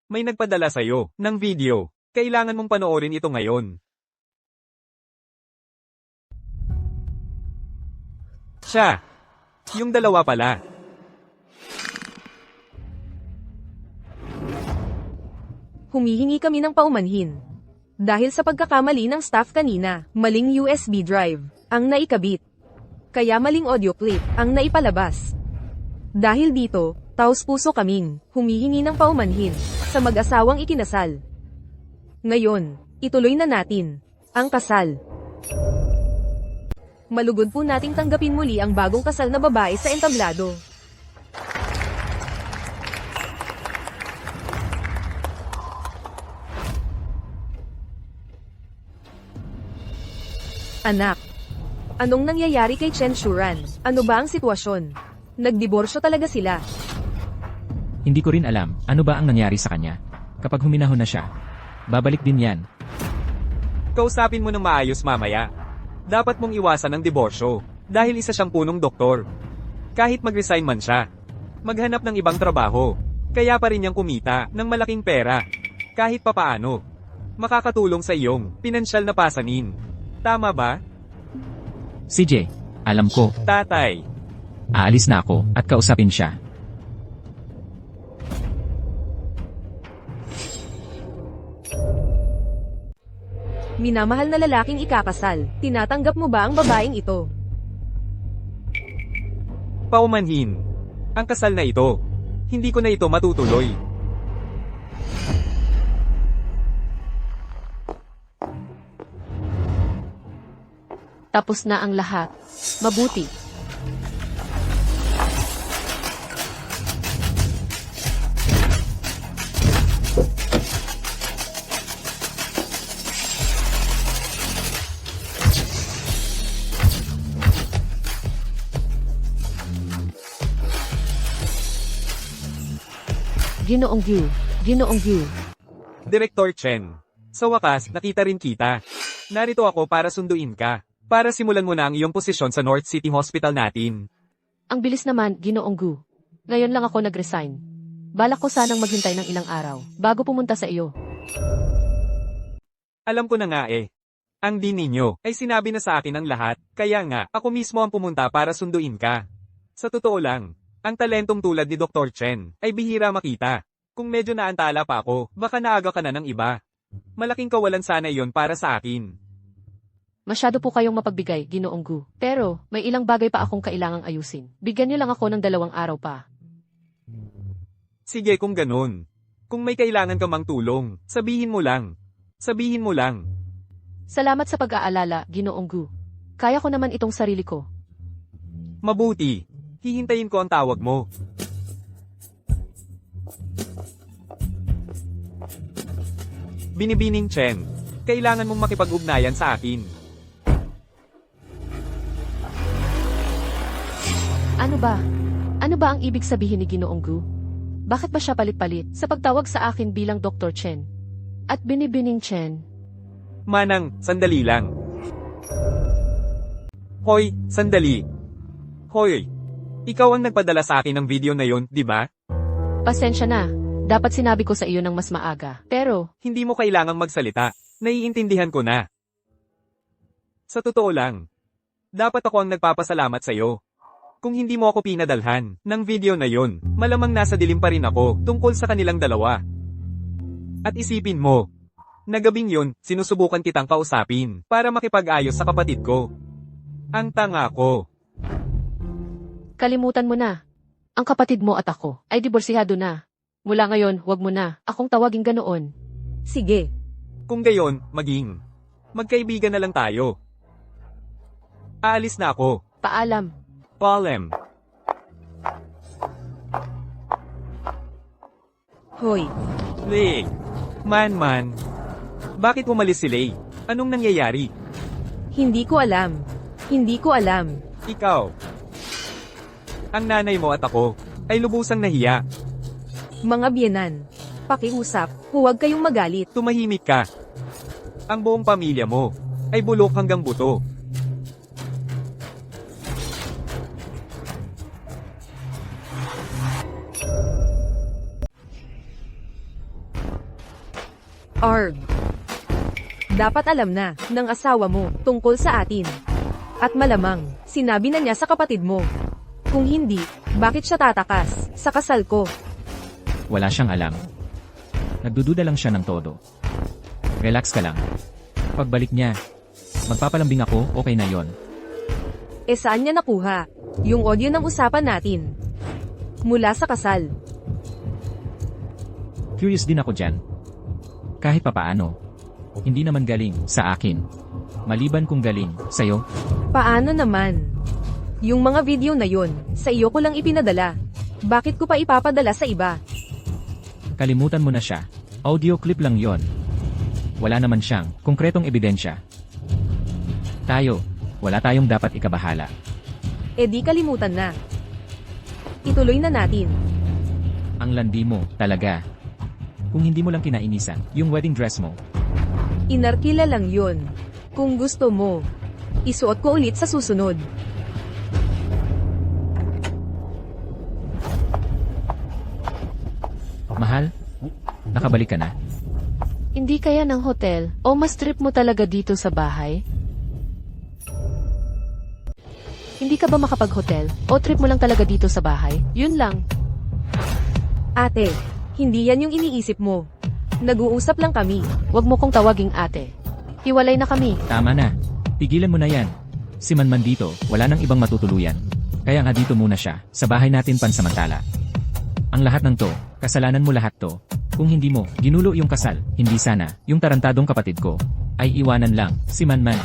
May nagpadala sa'yo ng video. Kailangan mong panoorin ito ngayon. Siya. Yung dalawa pala. Humihingi kami ng paumanhin. Dahil sa pagkakamali ng staff kanina, maling USB drive ang naikabit. Kaya maling audio clip ang naipalabas. Dahil dito, taos-puso kaming humihingi ng paumanhin sa mag-asawang ikinasal. Ngayon, ituloy na natin ang kasal. Malugod po nating tanggapin muli ang bagong kasal na babae sa entablado. Anak, anong nangyayari kay Chen Shuran? Ano ba ang sitwasyon? Nagdiborsyo talaga sila. Hindi ko rin alam ano ba ang nangyari sa kanya. Kapag huminahon na siya, babalik din yan. Kausapin mo ng maayos mamaya. Dapat mong iwasan ang diborsyo dahil isa siyang punong doktor. Kahit mag-resign man siya, maghanap ng ibang trabaho. Kaya pa rin niyang kumita ng malaking pera. Kahit papaano, makakatulong sa iyong pinansyal na pasanin. Tama ba? CJ, alam ko, Tatay. aalis na ako at kausapin siya. Minamahal na lalaking ikakasal, tinatanggap mo ba ang babaeng ito? Paumanhin. Ang kasal na ito. Hindi ko na ito matutuloy. Tapos na ang lahat. Mabuti. Ginoong Yu. Ginoong Yu. Direktor Chen. Sa wakas, nakita rin kita. Narito ako para sunduin ka. Para simulan mo na ang iyong posisyon sa North City Hospital natin. Ang bilis naman, Ginoong Gu. Ngayon lang ako nag-resign. Balak ko sanang maghintay ng ilang araw bago pumunta sa iyo. Alam ko na nga eh. Ang din ninyo ay sinabi na sa akin ang lahat, kaya nga, ako mismo ang pumunta para sunduin ka. Sa totoo lang, ang talentong tulad ni Dr. Chen ay bihira makita. Kung medyo naantala pa ako, baka naaga ka na ng iba. Malaking kawalan sana iyon para sa akin. Masyado po kayong mapagbigay, Ginoong Gu. Pero, may ilang bagay pa akong kailangang ayusin. Bigyan niyo lang ako ng 2 araw pa. Sige kung ganun. Kung may kailangan ka mang tulong, sabihin mo lang. Sabihin mo lang. Salamat sa pag-aalala, Ginoong Gu. Kaya ko naman itong sarili ko. Mabuti. Hihintayin ko ang tawag mo. Binibining Chen, kailangan mong makipag-ugnayan sa akin. Ano ba? Ano ba ang ibig sabihin ni Ginoong Gu? Bakit ba siya palit-palit sa pagtawag sa akin bilang Dr. Chen? At Binibining Chen? Manang, sandali lang. Hoy, sandali. Hoy, ikaw ang nagpadala sa akin ng video na yon, di ba? Pasensya na. Dapat sinabi ko sa iyo ng mas maaga. Pero, Hindi mo kailangang magsalita. Naiintindihan ko na. Sa totoo lang, dapat ako ang nagpapasalamat sa iyo. Kung hindi mo ako pinadalhan ng video na yon, malamang nasa dilim pa rin ako tungkol sa kanilang dalawa. At isipin mo, na gabing yon, sinusubukan kitang kausapin para makipag-ayos sa kapatid ko. Ang tanga ko. kalimutan mo na. Ang kapatid mo at ako ay diborsihado na. Mula ngayon, huwag mo na akong tawaging ganoon. Sige. Kung gayon, magkaibigan na lang tayo. Aalis na ako. Paalam. Paalam. Hoy. Lei. Man. Bakit umalis si Lei? Anong nangyayari? Hindi ko alam. Hindi ko alam. Ikaw. Ang nanay mo at ako ay lubusang nahiya. Mga biyenan. Pakiusap, huwag kayong magalit. Tumahimik ka. Ang buong pamilya mo ay bulok hanggang buto. Arg. Dapat alam na ng asawa mo tungkol sa atin. At malamang, sinabi na niya sa kapatid mo. Kung hindi, bakit siya tatakas sa kasal ko? Wala siyang alam. Nagdududa lang siya ng todo. Relax ka lang. Pagbalik niya, magpapalambing ako, okay na yon. E saan niya nakuha? Yung audio ng usapan natin. Mula sa kasal. Curious din ako dyan. Kahit papaano. Hindi naman galing sa akin. Maliban kung galing sa'yo. Paano naman? Yung mga video na yon, sa iyo ko lang ipinadala. Bakit ko pa ipapadala sa iba? Kalimutan mo na siya. Audio clip lang yon. Wala naman siyang konkretong ebidensya. Wala tayong dapat ikabahala. E di kalimutan na. Ituloy na natin. Ang landi mo, talaga. Kung hindi mo lang kinainisan, yung wedding dress mo. Inarkila lang yun. Kung gusto mo, isuot ko ulit sa susunod. Mahal, nakabalik ka na? Hindi kaya ng hotel o mas trip mo talaga dito sa bahay? Hindi ka ba makapag-hotel o trip mo lang talaga dito sa bahay? Yun lang. Ate, hindi yan yung iniisip mo. Nag-uusap lang kami. Huwag mo kong tawaging ate. Hiwalay na kami. Tama na. Tigilan mo na yan. Si Manman dito, wala nang ibang matutuluyan. Kaya nga dito muna siya, sa bahay natin pansamantala. Ang lahat ng to, kasalanan mo lahat to. Kung hindi mo, ginulo yung kasal, hindi sana, yung tarantadong kapatid ko, ay iwanan lang, si Manman.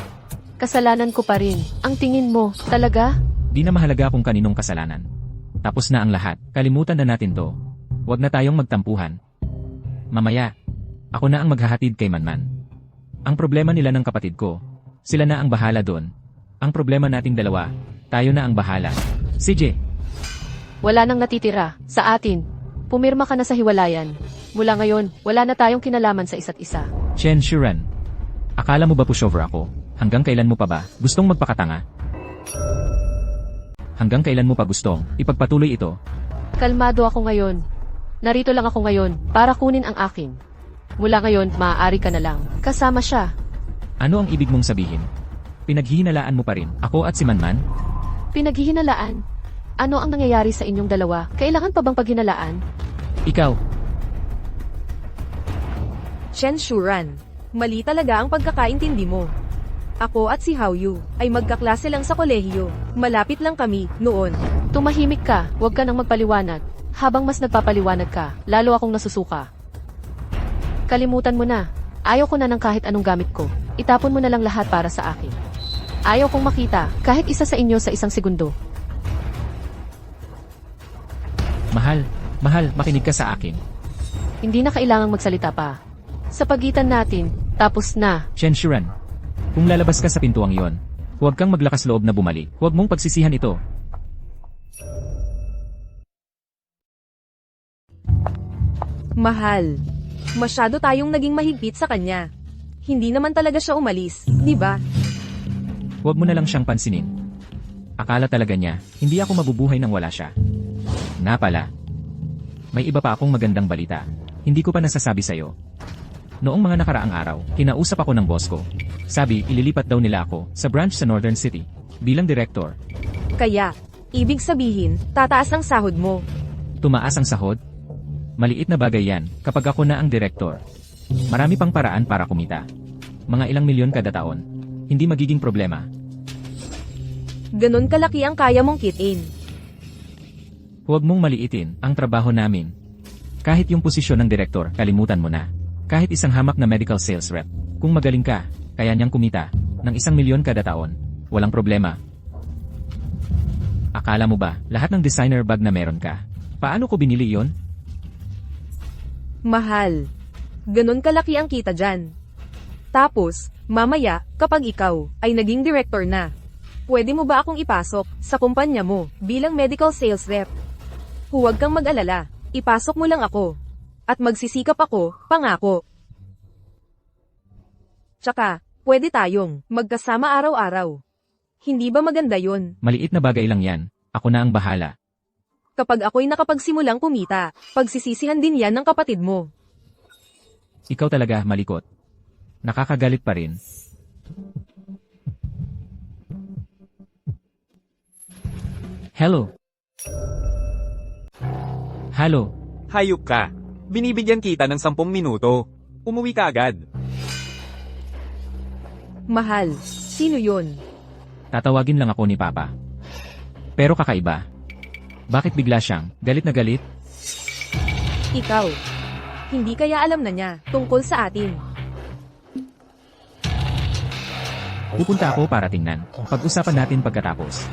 Kasalanan ko pa rin. Ang tingin mo, talaga? Di na mahalaga kung kaninong kasalanan. Tapos na ang lahat, kalimutan na natin to. Huwag na tayong magtampuhan. Mamaya, ako na ang maghahatid kay Manman. Ang problema nila ng kapatid ko, sila na ang bahala doon. Ang problema nating dalawa, tayo na ang bahala. CJ, Wala nang natitira sa atin. Pumirma ka na sa hiwalayan. Mula ngayon, wala na tayong kinalaman sa isa't isa. Chen Shuren. Akala mo ba pushover ako? Hanggang kailan mo pa ba gustong magpakatanga? Hanggang kailan mo pa gustong ipagpatuloy ito? Kalmado ako ngayon. Narito lang ako ngayon para kunin ang akin. Mula ngayon, maaari ka na lang. Kasama siya. Ano ang ibig mong sabihin? Pinaghihinalaan mo pa rin ako at si Manman? Pinaghihinalaan. Ano ang nangyayari sa inyong dalawa? Kailangan pa bang paghinalaan? Ikaw, Chen Shuran, mali talaga ang pagkakaintindi mo. Ako at si Haoyu ay magkaklase lang sa kolehiyo. Malapit lang kami noon. Tumahimik ka, huwag ka nang magpaliwanag. Habang mas nagpapaliwanag ka, lalo akong nasusuka. Kalimutan mo na. Ayaw ko na ng kahit anong gamit ko. Itapon mo na lang lahat para sa akin. Ayaw kong makita, kahit isa sa inyo sa isang segundo. Mahal, makinig ka sa akin. Hindi na kailangang magsalita pa. Sa pagitan natin, tapos na. Chenshuran, kung lalabas ka sa pintuang yon, huwag kang maglakas loob na bumalik. Huwag mong pagsisihan ito. Mahal. Masyado tayong naging mahigpit sa kanya. Hindi naman talaga siya umalis, di ba? Huwag mo na lang siyang pansinin. Akala talaga niya, hindi ako mabubuhay nang wala siya. Nga pala. May iba pa akong magandang balita. Hindi ko pa nasasabi sa'yo. Noong mga nakaraang araw, kinausap ako ng boss ko. Sabi, ililipat daw nila ako sa branch sa Northern City bilang director. Kaya, ibig sabihin, tataas ang sahod mo. Tumaas ang sahod? Maliit na bagay yan kapag ako na ang director. Marami pang paraan para kumita. Mga ilang milyon kada taon. Hindi magiging problema. Ganon kalaki ang kaya mong kitain. Huwag mong maliitin ang trabaho namin. Kahit yung posisyon ng direktor, kalimutan mo na. Kahit isang hamak na medical sales rep. Kung magaling ka, kaya niyang kumita ng 1 milyon kada taon. Walang problema. Akala mo ba, lahat ng designer bag na meron ka? Paano ko binili yon? Mahal. Ganon kalaki ang kita dyan. Tapos, mamaya, kapag ikaw ay naging director na, pwede mo ba akong ipasok sa kumpanya mo bilang medical sales rep? Huwag kang mag-alala, ipasok mo lang ako. At magsisikap ako, pangako. Tsaka, pwede tayong magkasama araw-araw. Hindi ba maganda yon? Maliit na bagay lang yan. Ako na ang bahala. Kapag ako'y nakapagsimulang kumita, pagsisisihan din yan ng kapatid mo. Ikaw talaga, malikot. Nakakagalit pa rin. Hello. Hello. Hayop ka. Binibigyan kita ng 10 minuto. Umuwi ka agad. Mahal, sino yon? Tatawagin lang ako ni Papa. Pero kakaiba. Bakit bigla siyang galit na galit? Ikaw. Hindi kaya alam na niya tungkol sa atin. Pupunta ako para tingnan. Pag-usapan natin pagkatapos.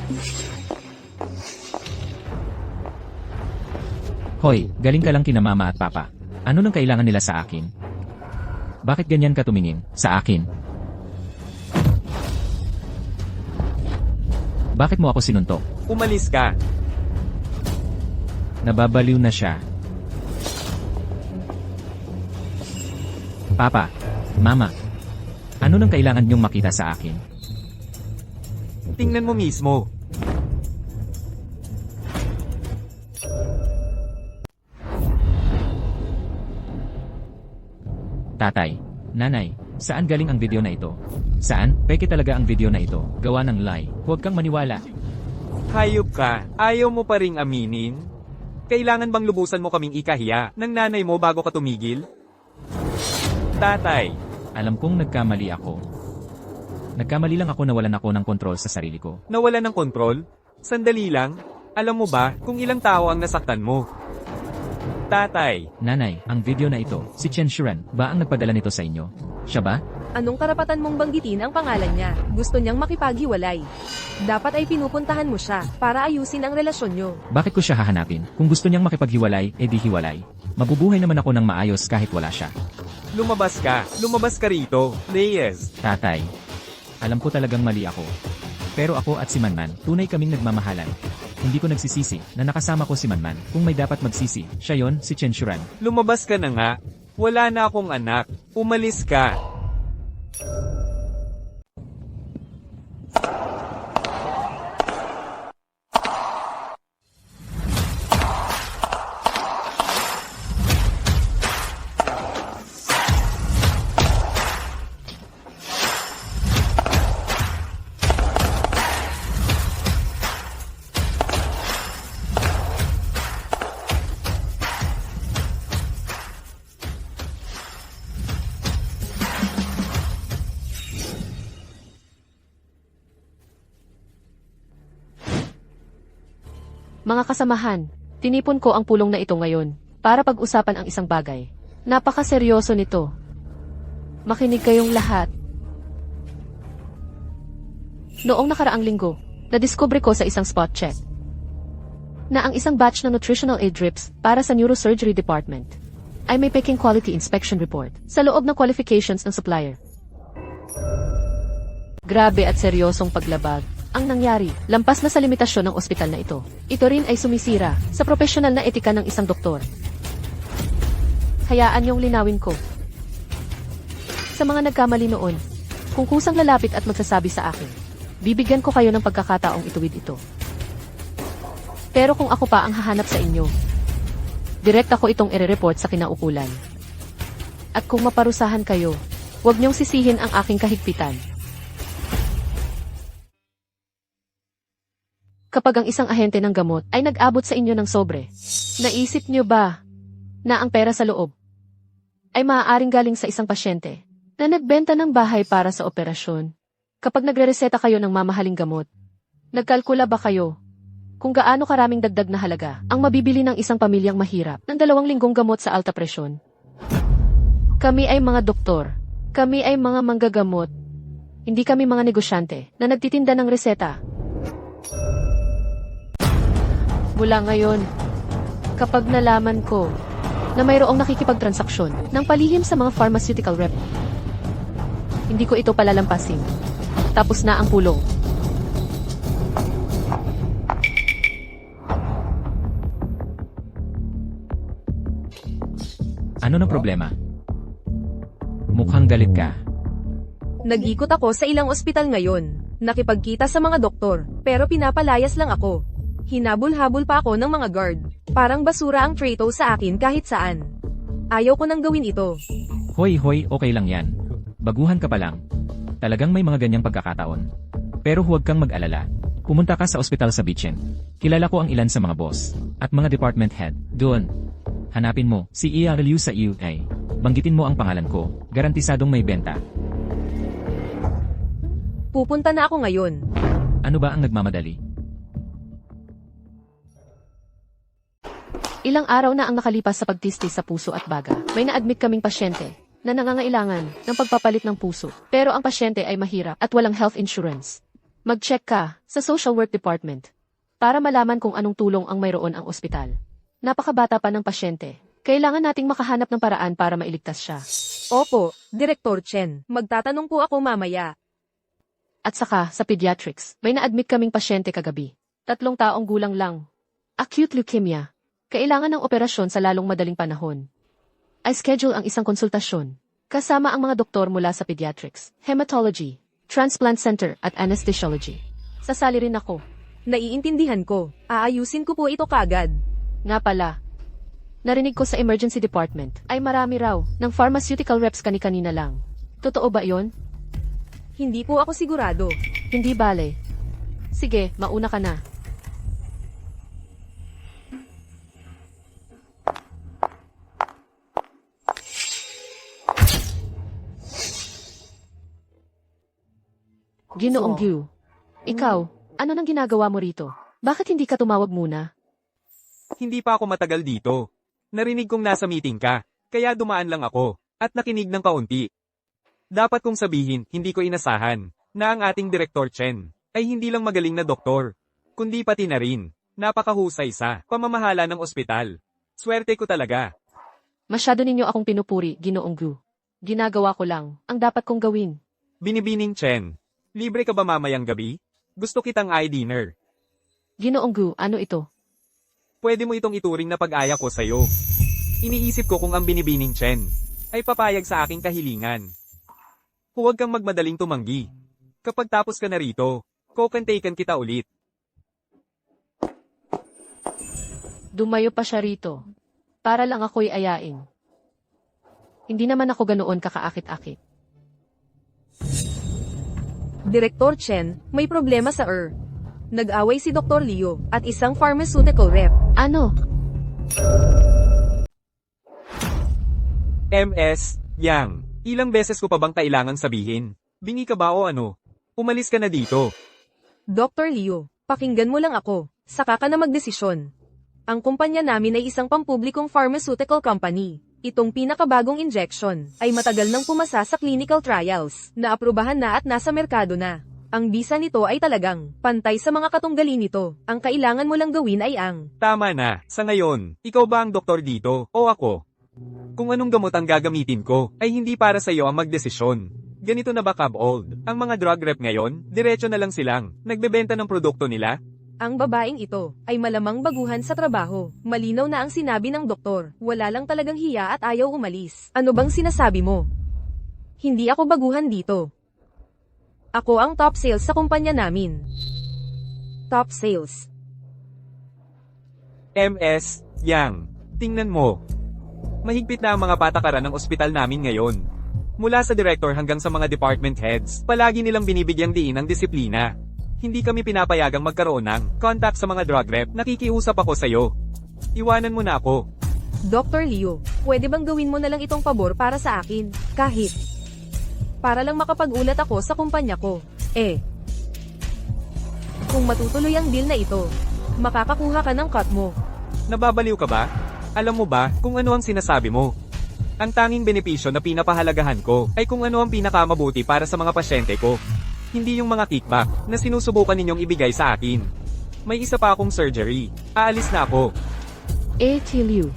Hoy, galing ka lang kina Mama at Papa. Ano nang kailangan nila sa akin? Bakit ganyan ka tumingin sa akin? Bakit mo ako sinuntok? Umalis ka. Nababaliw na siya. Papa, Mama, ano nang kailangan niyong makita sa akin? Tingnan mo mismo. Tatay, Nanay, saan galing ang video na ito? Saan? Peke talaga ang video na ito. Gawa ng lie. Huwag kang maniwala. Hayop ka. Ayaw mo pa ring aminin? Kailangan bang lubusan mo kaming ikahiya ng nanay mo bago ka tumigil? Tatay, Alam kong nagkamali ako. Nagkamali lang ako na walan ako ng kontrol sa sarili ko. nawala ng kontrol? Sandali lang. Alam mo ba kung ilang tao ang nasaktan mo? Tatay, Nanay, ang video na ito, si Chen Shuren, ba ang nagpadala nito sa inyo? Siya ba? Anong karapatan mong banggitin ang pangalan niya? Gusto niyang makipaghiwalay. Dapat ay pinupuntahan mo siya para ayusin ang relasyon niyo. Bakit ko siya hahanapin? Kung gusto niyang makipaghiwalay, edi hiwalay. Mabubuhay naman ako ng maayos kahit wala siya. lumabas ka. Lumabas ka rito. Reyes. Tatay, alam ko talagang mali ako. Pero ako at si Manman, tunay kaming nagmamahalan. Hindi ko nagsisisi na nakasama ko si Manman. Kung may dapat magsisi, siya yon, si Chen Shuren. Lumabas ka na nga. Wala na akong anak. Umalis ka. Mga kasamahan, tinipon ko ang pulong na ito ngayon para pag-usapan ang isang bagay. Napakaseryoso nito. Makinig kayong lahat. Noong nakaraang linggo, nadiskubre ko sa isang spot check na ang isang batch ng nutritional aid drips para sa neurosurgery department ay may peking quality inspection report sa loob ng qualifications ng supplier. Grabe at seryosong paglabag ang nangyari, lampas na sa limitasyon ng ospital na ito. Ito rin ay sumisira sa profesional na etika ng isang doktor. Hayaan niyong linawin ko. Sa mga nagkamali noon, kung kusang lalapit at magsasabi sa akin, bibigyan ko kayo ng pagkakataong ituwid ito. Pero kung ako pa ang hahanap sa inyo, direct ako itong ire-report sa kinaukulan. At kung maparusahan kayo, huwag niyong sisihin ang aking kahigpitan. Kapag ang isang ahente ng gamot ay nag-abot sa inyo ng sobre, naisip niyo ba na ang pera sa loob ay maaaring galing sa isang pasyente na nagbenta ng bahay para sa operasyon? Kapag nagre-reseta kayo ng mamahaling gamot, nagkalkula ba kayo kung gaano karaming dagdag na halaga ang mabibili ng isang pamilyang mahirap ng 2 linggong gamot sa alta presyon? Kami ay mga doktor. Kami ay mga manggagamot. Hindi kami mga negosyante na nagtitinda ng reseta. Mula ngayon, kapag nalaman ko na mayroong nakikipagtransaksyon ng palihim sa mga pharmaceutical rep, hindi ko ito palalampasin. Tapos na ang pulong. Ano na problema? Mukhang galit ka. Nag-ikot ako sa ilang ospital ngayon. Nakipagkita sa mga doktor, pero pinapalayas lang ako. Hinabol-habol pa ako ng mga guard. Parang basura ang Trato sa akin kahit saan. Ayaw ko nang gawin ito. Hoy, okay lang yan. Baguhan ka pa lang. Talagang may mga ganyang pagkakataon. Pero huwag kang mag-alala. Pumunta ka sa ospital sa Bichen. Kilala ko ang ilan sa mga boss at mga department head. Doon. Hanapin mo si ERLU sa EUA. Banggitin mo ang pangalan ko. Garantisadong may benta. Pupunta na ako ngayon. Ano ba ang nagmamadali? Ilang araw na ang nakalipas sa pagtistis sa puso at baga. May na-admit kaming pasyente na nangangailangan ng pagpapalit ng puso. Pero ang pasyente ay mahirap at walang health insurance. Mag-check ka sa social work department para malaman kung anong tulong ang mayroon ang ospital. Napakabata pa ng pasyente. Kailangan nating makahanap ng paraan para mailigtas siya. Opo, Direktor Chen. Magtatanong po ako mamaya. At saka, sa pediatrics, may na-admit kaming pasyente kagabi. 3 taong gulang lang. Acute leukemia. Kailangan ng operasyon sa lalong madaling panahon. I schedule ang isang konsultasyon. Kasama ang mga doktor mula sa pediatrics, hematology, transplant center at anesthesiology. Sasali rin ako. Naiintindihan ko. Aayusin ko po ito kagad. Nga pala, narinig ko sa emergency department ay marami raw ng pharmaceutical reps kani-kanina lang. Totoo ba yon? Hindi po ako sigurado. Hindi bale. Sige, mauna ka na. Ginoong Gyu, ikaw, ano nang ginagawa mo rito? Bakit hindi ka tumawag muna? Hindi pa ako matagal dito. Narinig kong nasa meeting ka, kaya dumaan lang ako, at nakinig ng kaunti. Dapat kong sabihin, hindi ko inasahan, na ang ating Direktor Chen, ay hindi lang magaling na doktor, kundi pati na rin, napakahusay sa pamamahala ng ospital. Swerte ko talaga. Masyado ninyo akong pinupuri, Ginoong Gyu. Ginagawa ko lang ang dapat kong gawin. Binibining Chen, libre ka ba mamayang gabi? Gusto kitang i-dinner. Ginoong Gyu, ano ito? Pwede mo itong ituring na pag-aya ko sa'yo. Iniisip ko kung ang binibining Chen ay papayag sa aking kahilingan. Huwag kang magmadaling tumanggi. Kapag tapos ka na rito, kokontaken kita ulit. Dumayo pa siya rito. Para lang ako'y ayain. Hindi naman ako ganoon kakaakit-akit. Direktor Chen, may problema sa Nag-away si Dr. Leo at isang pharmaceutical rep. Ano? MS, Yang, ilang beses ko pa bang kailangang sabihin? Bingi ka ba o ano? Umalis ka na dito. Dr. Leo, pakinggan mo lang ako. Saka ka na magdesisyon. Ang kumpanya namin ay isang pampublikong pharmaceutical company. Itong pinakabagong injection ay matagal nang pumasa sa clinical trials, naaprubahan na at nasa merkado na. Ang bisa nito ay talagang pantay sa mga katunggali nito. Ang kailangan mo lang gawin ay ang Tama na, sa ngayon, ikaw ba ang doktor dito, o ako? Kung anong gamot ang gagamitin ko, ay hindi para sa iyo ang magdesisyon. Ganito na ba Old? Ang mga drug rep ngayon, diretso na lang silang nagbebenta ng produkto nila? Ang babaeng ito ay malamang baguhan sa trabaho. Malinaw na ang sinabi ng doktor. Wala lang talagang hiya at ayaw umalis. Ano bang sinasabi mo? Hindi ako baguhan dito. Ako ang top sales sa kumpanya namin. Top sales. MS, Yang. Tingnan mo. Mahigpit na ang mga patakaran ng ospital namin ngayon. Mula sa director hanggang sa mga department heads, palagi nilang binibigyang diin ang disiplina. Hindi kami pinapayagang magkaroon ng contact sa mga drug rep. Nakikiusap ako sa'yo. Iwanan mo na ako. Dr. Leo, pwede bang gawin mo na lang itong pabor para sa akin? Kahit. Para lang makapag-ulat ako sa kumpanya ko. Kung matutuloy ang deal na ito, makakakuha ka ng cut mo. Nababaliw ka ba? Alam mo ba kung ano ang sinasabi mo? Ang tanging benepisyo na pinapahalagahan ko ay kung ano ang pinakamabuti para sa mga pasyente ko. Hindi yung mga kickback na sinusubukan ninyong ibigay sa akin. May isa pa akong surgery. Aalis na ako. Liu.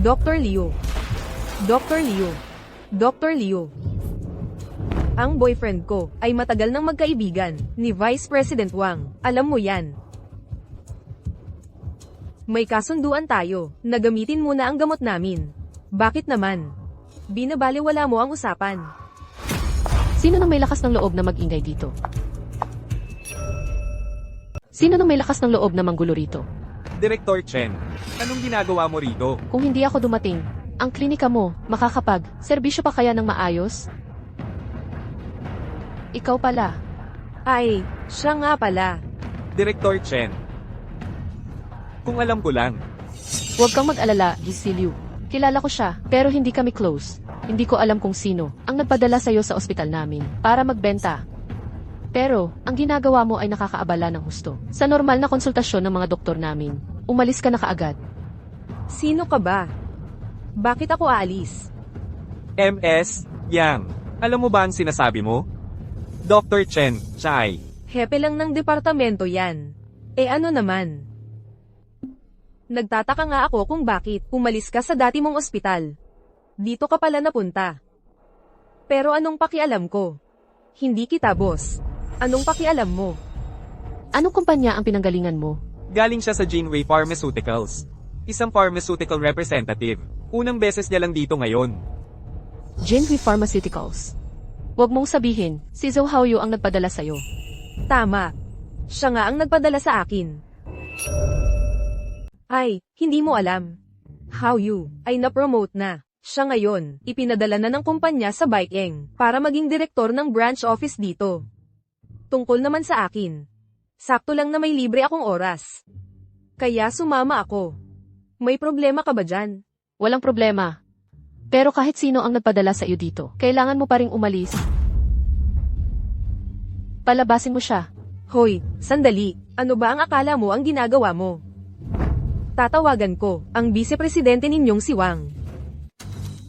Dr. Leo. Dr. Leo. Dr. Leo. Ang boyfriend ko ay matagal nang magkaibigan ni Vice President Wang. Alam mo yan. May kasunduan tayo na gamitin muna ang gamot namin. Bakit naman? Binabaliwala mo ang usapan. Sino nang may lakas ng loob na mag-ingay dito? Sino nang may lakas ng loob na manggulo rito? Director Chen, anong ginagawa mo rito? Kung hindi ako dumating, ang klinika mo, serbisyo pa kaya ng maayos? Ikaw pala. Ay, siya nga pala. Director Chen. Kung alam ko lang. Huwag kang mag-alala, Liu. Kilala ko siya, pero hindi kami close. Hindi ko alam kung sino ang nagpadala sa'yo sa ospital namin para magbenta. Pero, ang ginagawa mo ay nakakaabala ng husto. Sa normal na konsultasyon ng mga doktor namin, umalis ka na kaagad. Sino ka ba? Bakit ako aalis? MS, Yang. Alam mo ba ang sinasabi mo? Dr. Chen, Chai. Hepe lang ng departamento yan. Ano naman? Nagtataka nga ako kung bakit umalis ka sa dati mong ospital. Dito ka pala napunta. Pero anong pakialam ko? Hindi kita boss. Anong pakialam mo? Anong kumpanya ang pinanggalingan mo? Galing siya sa Jinwei Pharmaceuticals. Isang pharmaceutical representative. Unang beses niya lang dito ngayon. Jinhui Pharmaceuticals. Huwag mong sabihin, si Zhou Haoyu ang nagpadala sa'yo. Tama. Siya nga ang nagpadala sa akin. Ay, hindi mo alam. Haoyu ay na-promote na. Siya ngayon, ipinadala na ng kumpanya sa Baikeng para maging direktor ng branch office dito. Tungkol naman sa akin. Sakto lang na may libre akong oras. Kaya sumama ako. May problema ka ba dyan? Walang problema. Pero kahit sino ang nagpadala sa iyo dito, kailangan mo pa ring umalis. Palabasin mo siya. Hoy, sandali. Ano ba ang akala mo ang ginagawa mo? Tatawagan ko ang vice-presidente ninyong si Wang.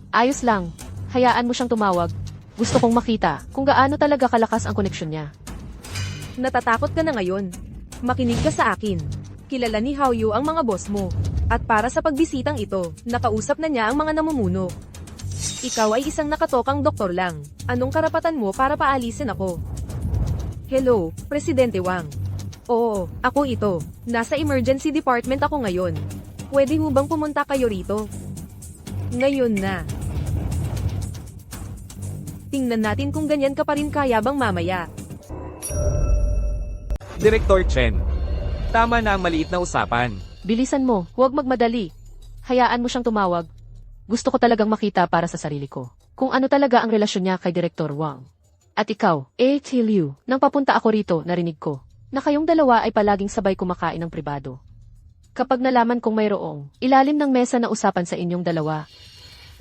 Ayos lang. Hayaan mo siyang tumawag. Gusto kong makita kung gaano talaga kalakas ang koneksyon niya. Natatakot ka na ngayon. Makinig ka sa akin. Kilala ni Haoyu ang mga boss mo. At para sa pagbisitang ito, nakausap na niya ang mga namumuno. Ikaw ay isang nakatokang doktor lang. Anong karapatan mo para paalisin ako? Hello, Presidente Wang. Oo, ako ito. Nasa emergency department ako ngayon. Pwede mo bang pumunta kayo rito? Ngayon na. Tingnan natin kung ganyan ka pa rin kaya bang mamaya. Director Chen. Tama na ang maliit na usapan. Bilisan mo, huwag magmadali. Hayaan mo siyang tumawag. Gusto ko talagang makita para sa sarili ko kung ano talaga ang relasyon niya kay Direktor Wang. At ikaw, Liu, nang papunta ako rito, narinig ko na kayong dalawa ay palaging sabay kumakain ng pribado. Kapag nalaman kong mayroong ilalim ng mesa na usapan sa inyong dalawa,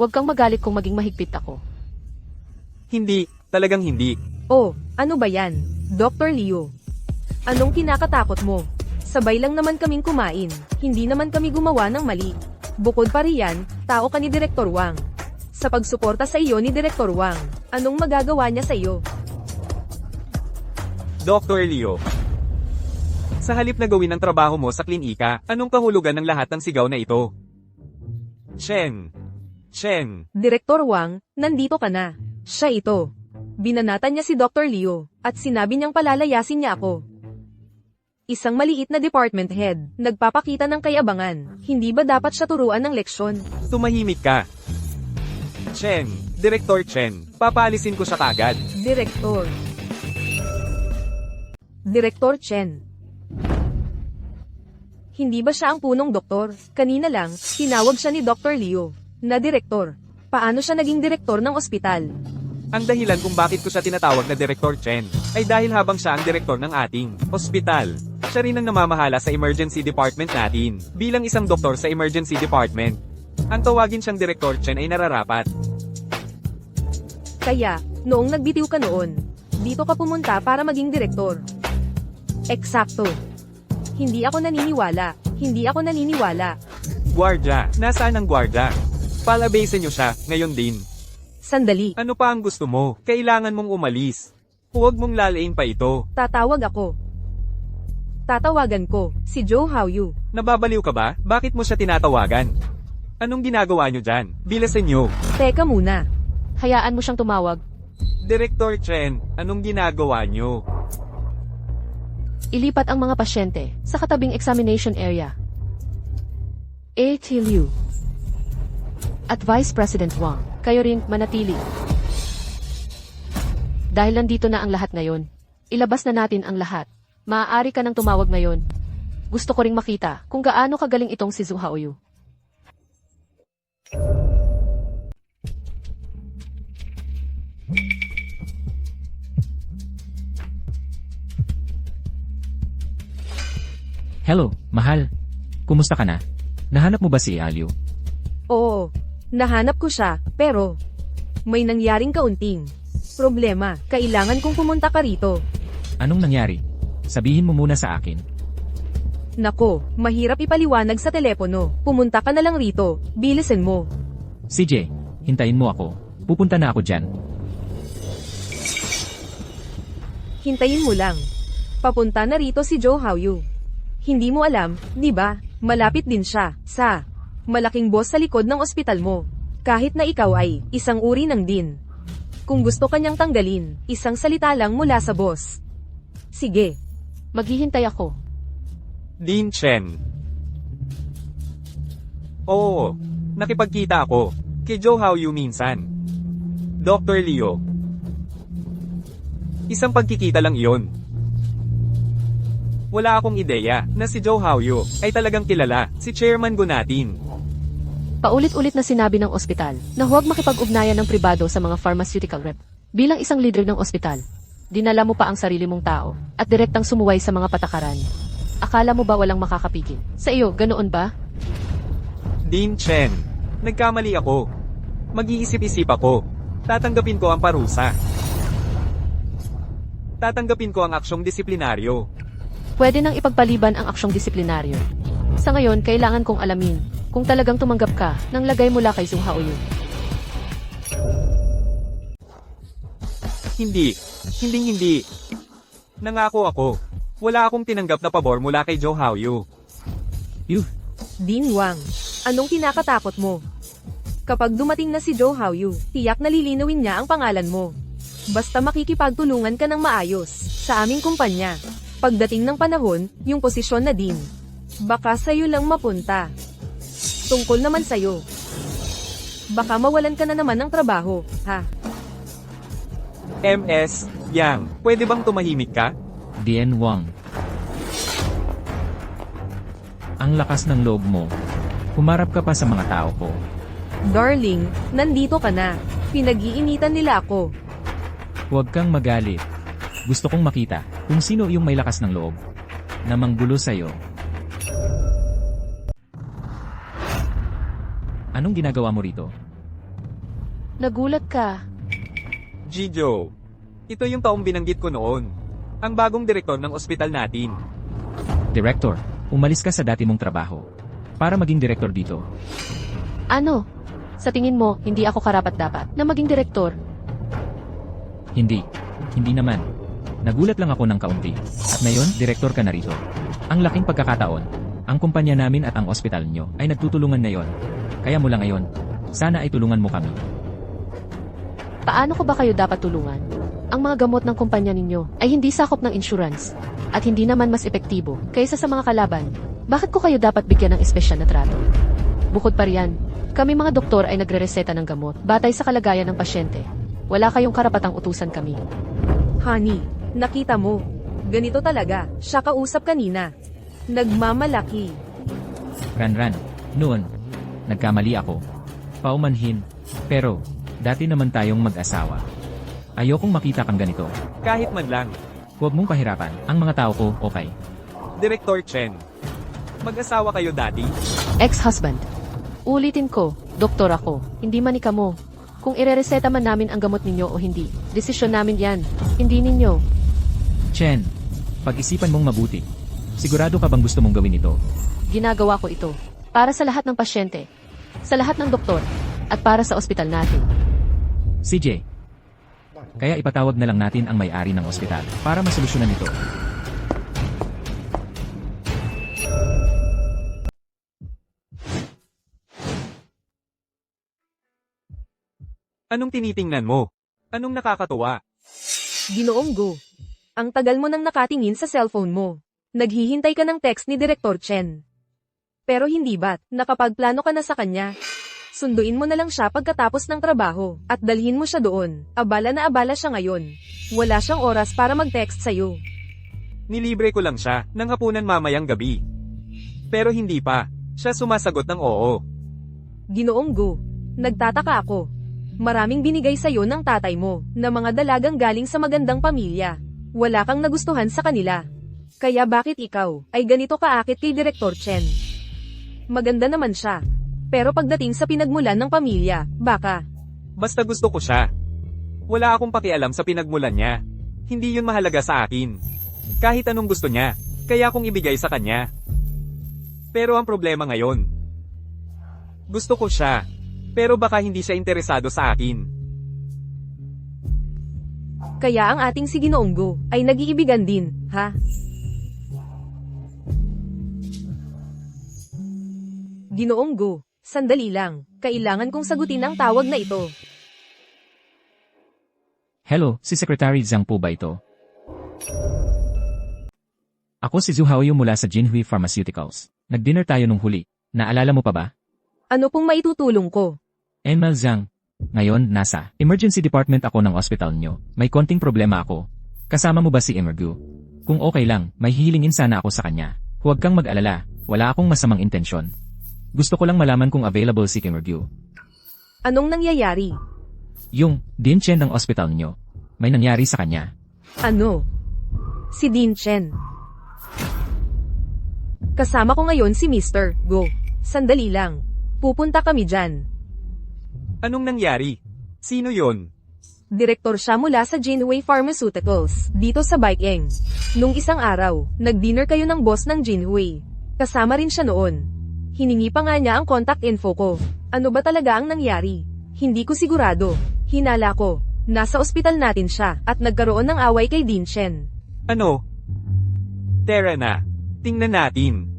huwag kang magalit kung maging mahigpit ako. Hindi, talagang hindi. Oh, ano ba yan? Dr. Leo. Anong kinakatakot mo? Sabay lang naman kaming kumain, hindi naman kami gumawa ng mali. Bukod pa riyan, tao ka ni Direktor Wang. Sa pagsuporta sa iyo ni Direktor Wang, anong magagawa niya sa iyo? Dr. Leo. Sa halip na gawin ang trabaho mo sa klinika, anong kahulugan ng lahat ng sigaw na ito? Chen. Chen. Direktor Wang, nandito ka na. Siya ito. Binanatan niya si Dr. Leo, at sinabi niyang palalayasin niya ako. Isang maliit na department head, nagpapakita ng kayabangan. Hindi ba dapat siya turuan ng leksyon? Tumahimik ka. Chen. Direktor Chen. Papaalisin ko siya kagad. Direktor. Direktor Chen. Hindi ba siya ang punong doktor? Kanina lang, tinawag siya ni Dr. Leo na direktor. Paano siya naging direktor ng ospital? Ang dahilan kung bakit ko siya tinatawag na Direktor Chen, ay dahil habang siya ang direktor ng ating ospital, siya rin ang namamahala sa emergency department natin, bilang isang doktor sa emergency department. Ang tawagin siyang Direktor Chen ay nararapat. Kaya, noong nagbitiw ka noon, dito ka pumunta para maging direktor. Eksakto. Hindi ako naniniwala. Hindi ako naniniwala. Guardia, nasaan ang guardia? Palabasin niyo siya, ngayon din. Sandali. Ano pa ang gusto mo? Kailangan mong umalis. Huwag mong lalain pa ito. Tatawag ako. Tatawagan ko, si Joe Haoyu. Nababaliw ka ba? Bakit mo siya tinatawagan? Anong ginagawa niyo dyan? Bilasin niyo. Teka muna. Hayaan mo siyang tumawag. Direktor Chen, anong ginagawa niyo? Ilipat ang mga pasyente sa katabing examination area. A.T. Liu at Vice President Wang, kayo rin manatili. Dahil nandito na ang lahat ngayon, ilabas na natin ang lahat. Maaari ka nang tumawag ngayon. Gusto ko ring makita kung gaano kagaling itong si Zhu Haoyu. Hello, mahal. Kumusta ka na? Nahanap mo ba si Aliu? Oo, nahanap ko siya, pero may nangyaring kaunting problema. Kailangan kong pumunta ka rito. Anong nangyari? Sabihin mo muna sa akin. Nako, mahirap ipaliwanag sa telepono. Pumunta ka na lang rito, bilisin mo. CJ, hintayin mo ako. Pupunta na ako dyan. Hintayin mo lang. Papunta na rito si Joe Haoyu. Hindi mo alam, di ba? Malapit din siya sa malaking boss sa likod ng ospital mo. Kahit na ikaw ay isang uri ng din. Kung gusto kanyang tanggalin, isang salita lang mula sa boss. Sige. Maghihintay ako. Dean Chen. Oo, nakipagkita ako kay Joe Haoyu minsan. Dr. Leo. Isang pagkikita lang iyon. Wala akong ideya na si Joe Haoyu ay talagang kilala si Chairman Gu natin. Paulit-ulit na sinabi ng ospital na huwag makipag-ugnayan ng pribado sa mga pharmaceutical rep. Bilang isang leader ng ospital, dinala mo pa ang sarili mong tao at direktang sumuway sa mga patakaran. Akala mo ba walang makakapigil? Sa iyo, ganoon ba? Dean Chen, nagkamali ako. Mag-iisip-isip ako. Tatanggapin ko ang parusa. Tatanggapin ko ang aksyong disiplinaryo. Pwede nang ipagpaliban ang aksyong disiplinaryo. Sa ngayon, kailangan kong alamin kung talagang tumanggap ka ng lagay mula kay Zhu Haoyu. Hindi. Nangako ako. Wala akong tinanggap na pabor mula kay Joe Haoyu. Dean Wang, anong kinakatakot mo? Kapag dumating na si Joe Haoyu, tiyak na lilinawin niya ang pangalan mo. Basta makikipagtulungan ka ng maayos sa aming kumpanya. Pagdating ng panahon, yung posisyon na Dean, baka sa'yo lang mapunta. Tungkol naman sa'yo, baka mawalan ka na naman ng trabaho, ha? MS, Yang, pwede bang tumahimik ka? Dien Wang. Ang lakas ng loob mo. Humarap ka pa sa mga tao ko. Darling, nandito ka na. Pinag-iinitan nila ako. Huwag kang magalit. Gusto kong makita kung sino yung may lakas ng loob na manggulo sa'yo. Anong ginagawa mo rito? Nagulat ka. Jijo, ito yung taong binanggit ko noon. Ang bagong direktor ng ospital natin. Director, umalis ka sa dati mong trabaho. Para maging director dito. Ano? Sa tingin mo, hindi ako karapat-dapat na maging direktor? Hindi. Hindi naman. Nagulat lang ako ng kaunti. At ngayon, direktor ka na rito. Ang laking pagkakataon. Ang kumpanya namin at ang ospital nyo ay nagtutulungan ngayon. Kaya mula ngayon, sana ay tulungan mo kami. Paano ko ba kayo dapat tulungan? Ang mga gamot ng kumpanya ninyo ay hindi sakop ng insurance at hindi naman mas epektibo kaysa sa mga kalaban. Bakit ko kayo dapat bigyan ng espesyal na trato? Bukod pa riyan, kami mga doktor ay nagre-reseta ng gamot batay sa kalagayan ng pasyente. Wala kayong karapatang utusan kami. Honey, nakita mo. Ganito talaga, siya kausap kanina. Nagmamalaki. Ran, noon, nagkamali ako. Paumanhin. Pero, dati naman tayong mag-asawa. Ayokong makita kang ganito. Kahit man lang. Huwag mong pahirapan. Ang mga tao ko, okay. Director Chen. Mag-asawa kayo dati? Ex-husband. Ulitin ko, doktor ako, hindi manika mo. Kung irereseta man namin ang gamot ninyo o hindi, desisyon namin yan, hindi ninyo. Chen, pag-isipan mong mabuti. Sigurado ka bang gusto mong gawin ito? Ginagawa ko ito para sa lahat ng pasyente, sa lahat ng doktor, at para sa ospital natin. CJ, kaya ipatawag na lang natin ang may-ari ng ospital para masolusyonan ito. Anong tinitingnan mo? Anong nakakatuwa? Ginoong Go. Ang tagal mo nang nakatingin sa cellphone mo. Naghihintay ka ng text ni Director Chen. Pero hindi ba't, nakapagplano ka na sa kanya? Sunduin mo na lang siya pagkatapos ng trabaho, at dalhin mo siya doon. Abala na abala siya ngayon. Wala siyang oras para mag-text sa'yo. Nilibre ko lang siya ng hapunan mamayang gabi. Pero hindi pa. Siya sumasagot ng oo. Ginoong Go. Nagtataka ako. Maraming binigay sa'yo ng tatay mo, na mga dalagang galing sa magandang pamilya. Wala kang nagustuhan sa kanila. Kaya bakit ikaw, ay ganito kaakit kay Director Chen? Maganda naman siya. Pero pagdating sa pinagmulan ng pamilya, baka. Basta gusto ko siya. Wala akong pakialam sa pinagmulan niya. Hindi yun mahalaga sa akin. Kahit anong gusto niya, kaya kong ibigay sa kanya. Pero ang problema ngayon, gusto ko siya. Pero baka hindi siya interesado sa akin. Kaya ang ating si Ginoong Go, ay nag-iibigan din, ha? Ginoong Go, sandali lang. Kailangan kong sagutin ang tawag na ito. Hello, si Secretary Zhang po ba ito? Ako si Zhu Haoyu mula sa Jinhui Pharmaceuticals. Nag-dinner tayo nung huli. Naalala mo pa ba? Ano pong maitutulong ko? Enmal Zhang. Ngayon, nasa emergency department ako ng ospital nyo. May konting problema ako. Kasama mo ba si Emergu? Kung okay lang, may hihilingin sana ako sa kanya. Huwag kang mag-alala. Wala akong masamang intensyon. Gusto ko lang malaman kung available si Emergu. Anong nangyayari? Yung Din Chen ng ospital nyo. May nangyari sa kanya. Ano? Si Din Chen. Kasama ko ngayon si Mr. Go. Sandali lang. Pupunta kami dyan. Anong nangyari? Sino yon? Direktor siya mula sa Jinhui Pharmaceuticals, dito sa Baikeng. Nung isang araw, nag-dinner kayo ng boss ng Jinhui. Kasama rin siya noon. Hiningi pa nga niya ang contact info ko. Ano ba talaga ang nangyari? Hindi ko sigurado. Hinala ko. Nasa ospital natin siya, at nagkaroon ng away kay Din Chen. Ano? Tara na. Tingnan natin.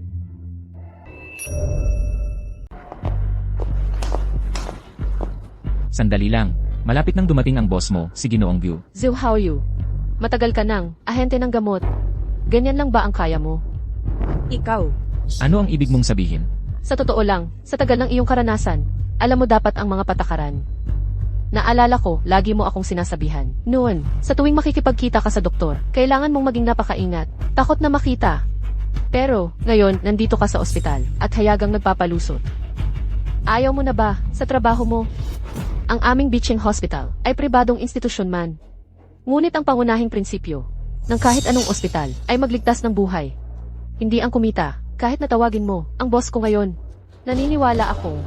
Sandali lang. Malapit nang dumating ang boss mo, si Ginoong Gu. Zhu Haoyu, matagal ka nang ahente ng gamot. Ganyan lang ba ang kaya mo? Ikaw. Ano ang ibig mong sabihin? Sa totoo lang, sa tagal ng iyong karanasan, alam mo dapat ang mga patakaran. Naalala ko, lagi mo akong sinasabihan. Noon, sa tuwing makikipagkita ka sa doktor, kailangan mong maging napakaingat. Takot na makita. Pero, ngayon, nandito ka sa ospital, at hayagang nagpapalusot. Ayaw mo na ba, sa trabaho mo? Ang aming Beijing Hospital ay pribadong institusyon man. Ngunit ang pangunahing prinsipyo ng kahit anong ospital ay magligtas ng buhay. Hindi ang kumita, kahit natawagin mo, ang boss ko ngayon. Naniniwala akong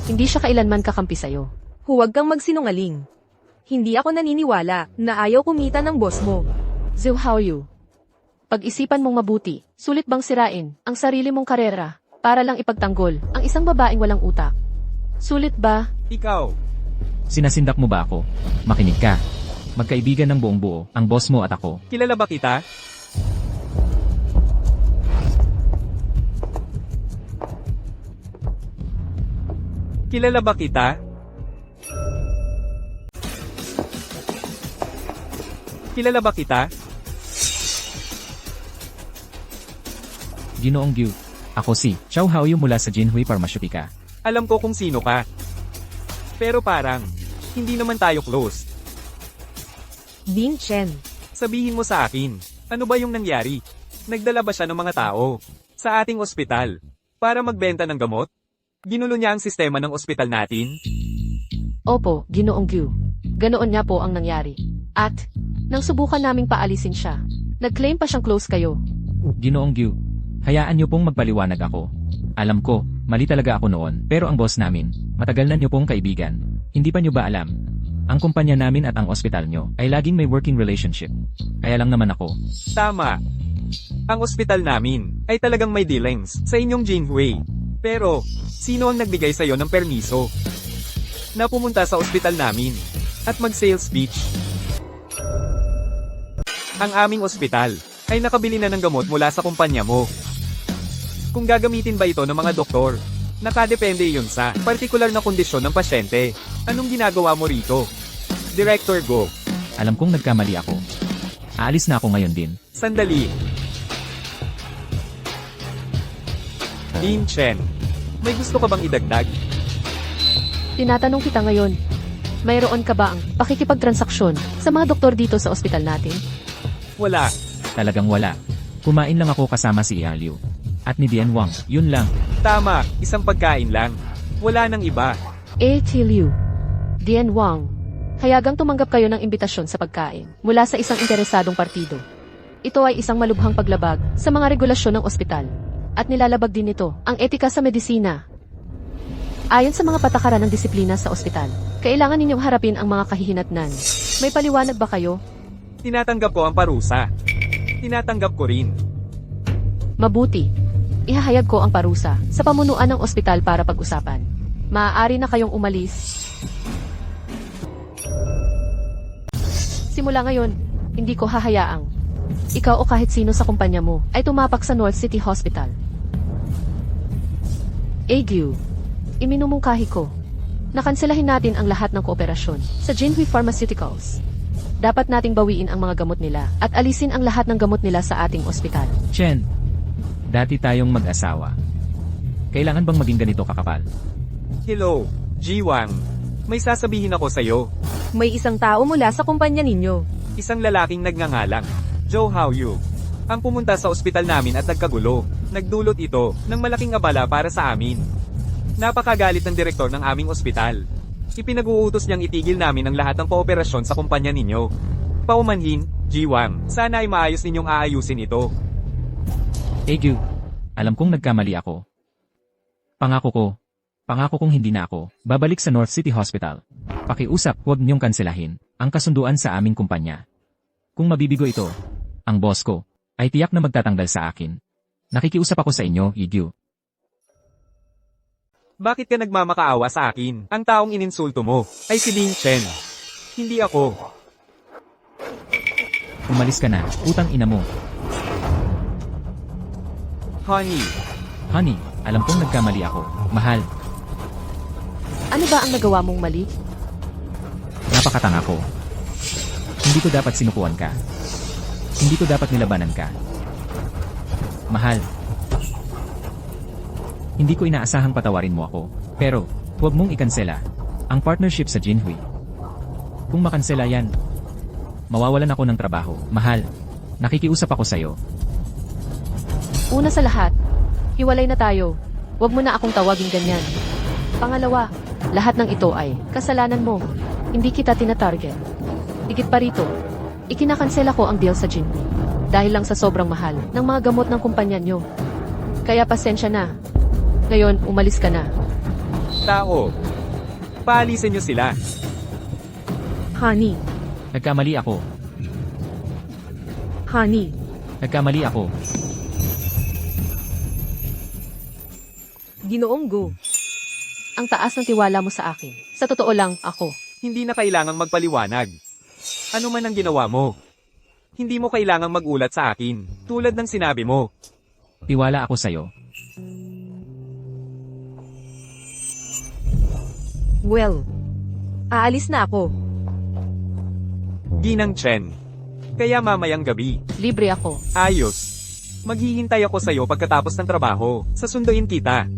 hindi siya kailanman kakampi sa'yo. Huwag kang magsinungaling. Hindi ako naniniwala na ayaw kumita ng boss mo. Zhu Haoyu, Pag-isipan mong mabuti, sulit bang sirain ang sarili mong karera para lang ipagtanggol ang isang babaeng walang utak? Sulit ba? Ikaw, Sinasindak mo ba ako? Makinig ka. Magkaibigan ng buong buo, ang boss mo at ako. kilala ba kita? Kilala ba kita? Kilala ba kita? Ginoong Gyu. Ako si Chow Haoyu mula sa Jinhui Pharmaceutical. Alam ko kung sino ka. Pero parang, hindi naman tayo close. Dean Chen. Sabihin mo sa akin, ano ba yung nangyari? Nagdala ba siya ng mga tao sa ating ospital para magbenta ng gamot? Ginulo niya ang sistema ng ospital natin? Opo, Ginoong Gyu. Ganoon nga po ang nangyari. At, nang subukan naming paalisin siya, nag-claim pa siyang close kayo. Ginoong Gyu. Hayaan niyo pong magpaliwanag ako. Alam ko, mali talaga ako noon, pero ang boss namin, matagal na niyo pong kaibigan. Hindi pa niyo ba alam? Ang kumpanya namin at ang ospital niyo ay laging may working relationship. Kaya lang naman ako. Tama. Ang ospital namin ay talagang may dealings sa inyong Jinhui. Pero, sino ang nagbigay sa'yo ng permiso na pumunta sa ospital namin at mag-sales pitch? Ang aming ospital ay nakabili na ng gamot mula sa kumpanya mo. Kung gagamitin ba ito ng mga doktor, nakadepende yun sa partikular na kondisyon ng pasyente. Anong ginagawa mo rito? Director Go. Alam kong nagkamali ako. Aalis na ako ngayon din. Sandali. Dean Chen, may gusto ka bang idagdag? Tinatanong kita ngayon, mayroon ka ba ang pakikipagtransaksyon sa mga doktor dito sa ospital natin? Wala. Talagang wala. Kumain lang ako kasama si Liu. At ni Dian Wang, yun lang. Tama, isang pagkain lang. Wala nang iba. Liu, Dian Wang, hayagang tumanggap kayo ng imbitasyon sa pagkain mula sa isang interesadong partido. Ito ay isang malubhang paglabag sa mga regulasyon ng ospital. At nilalabag din ito ang etika sa medisina. Ayon sa mga patakaran ng disiplina sa ospital, kailangan ninyong harapin ang mga kahihinatnan. May paliwanag ba kayo? Tinatanggap ko ang parusa. Tinatanggap ko rin. Mabuti. Ihahayag ko ang parusa sa pamunuan ng ospital para pag-usapan. Maaari na kayong umalis. Simula ngayon, hindi ko hahayaang ikaw o kahit sino sa kumpanya mo ay tumapak sa North City Hospital. Agyu, iminumungkahi ko. Nakanselahin natin ang lahat ng kooperasyon sa Jinhui Pharmaceuticals. Dapat nating bawiin ang mga gamot nila at alisin ang lahat ng gamot nila sa ating ospital. Chen, dati tayong mag-asawa. Kailangan bang maging ganito kakapal? Hello, Jiwang. May sasabihin ako sa'yo. May isang tao mula sa kumpanya ninyo. Isang lalaking nagngangalang, Joe Haoyu. Ang pumunta sa ospital namin at nagkagulo. Nagdulot ito ng malaking abala para sa amin. Napakagalit ng direktor ng aming ospital. Ipinag-uutos niyang itigil namin ang lahat ng kooperasyon sa kumpanya ninyo. Paumanhin, Jiwang, sana ay maayos ninyong aayusin ito. Agyu, alam kong nagkamali ako. Pangako kong hindi na ako babalik sa North City Hospital. Pakiusap, huwag niyong kanselahin ang kasunduan sa aming kumpanya. Kung mabibigo ito, ang boss ko ay tiyak na magtatanggal sa akin. Nakikiusap ako sa inyo, Agyu. Bakit ka nagmamakaawa sa akin? Ang taong ininsulto mo ay si Dean Chen. Hindi ako. Umalis ka na, putang ina mo. Honey, alam kong nagkamali ako. Mahal, Ano ba ang nagawa mong mali? napakatanga ko. Hindi ko dapat sinukuan ka. Hindi ko dapat nilabanan ka. Mahal, hindi ko inaasahang patawarin mo ako. Pero, huwag mong ikansela ang partnership sa Jinhui. Kung makansela yan, mawawalan ako ng trabaho. Mahal, nakikiusap ako sa'yo. Una sa lahat, hiwalay na tayo. Huwag mo na akong tawagin ganyan. Pangalawa, lahat ng ito ay kasalanan mo. Hindi kita tinatarget. Higit pa rito, ikinakansela ko ang deal sa Jinhui dahil lang sa sobrang mahal ng mga gamot ng kumpanya nyo. Kaya pasensya na. Ngayon, umalis ka na. tao. Paalisin niyo sila. Honey, Nagkamali ako. honey, Nagkamali ako. Ginoong Go. Ang taas ng tiwala mo sa akin. Sa totoo lang, ako. Hindi na kailangang magpaliwanag. Ano man ang ginawa mo. Hindi mo kailangang magulat sa akin, tulad ng sinabi mo. Tiwala ako sa'yo. Well, aalis na ako. Ginang Chen. Kaya mamayang gabi. Libre ako. Ayos. Maghihintay ako sa'yo pagkatapos ng trabaho. Sasunduin kita.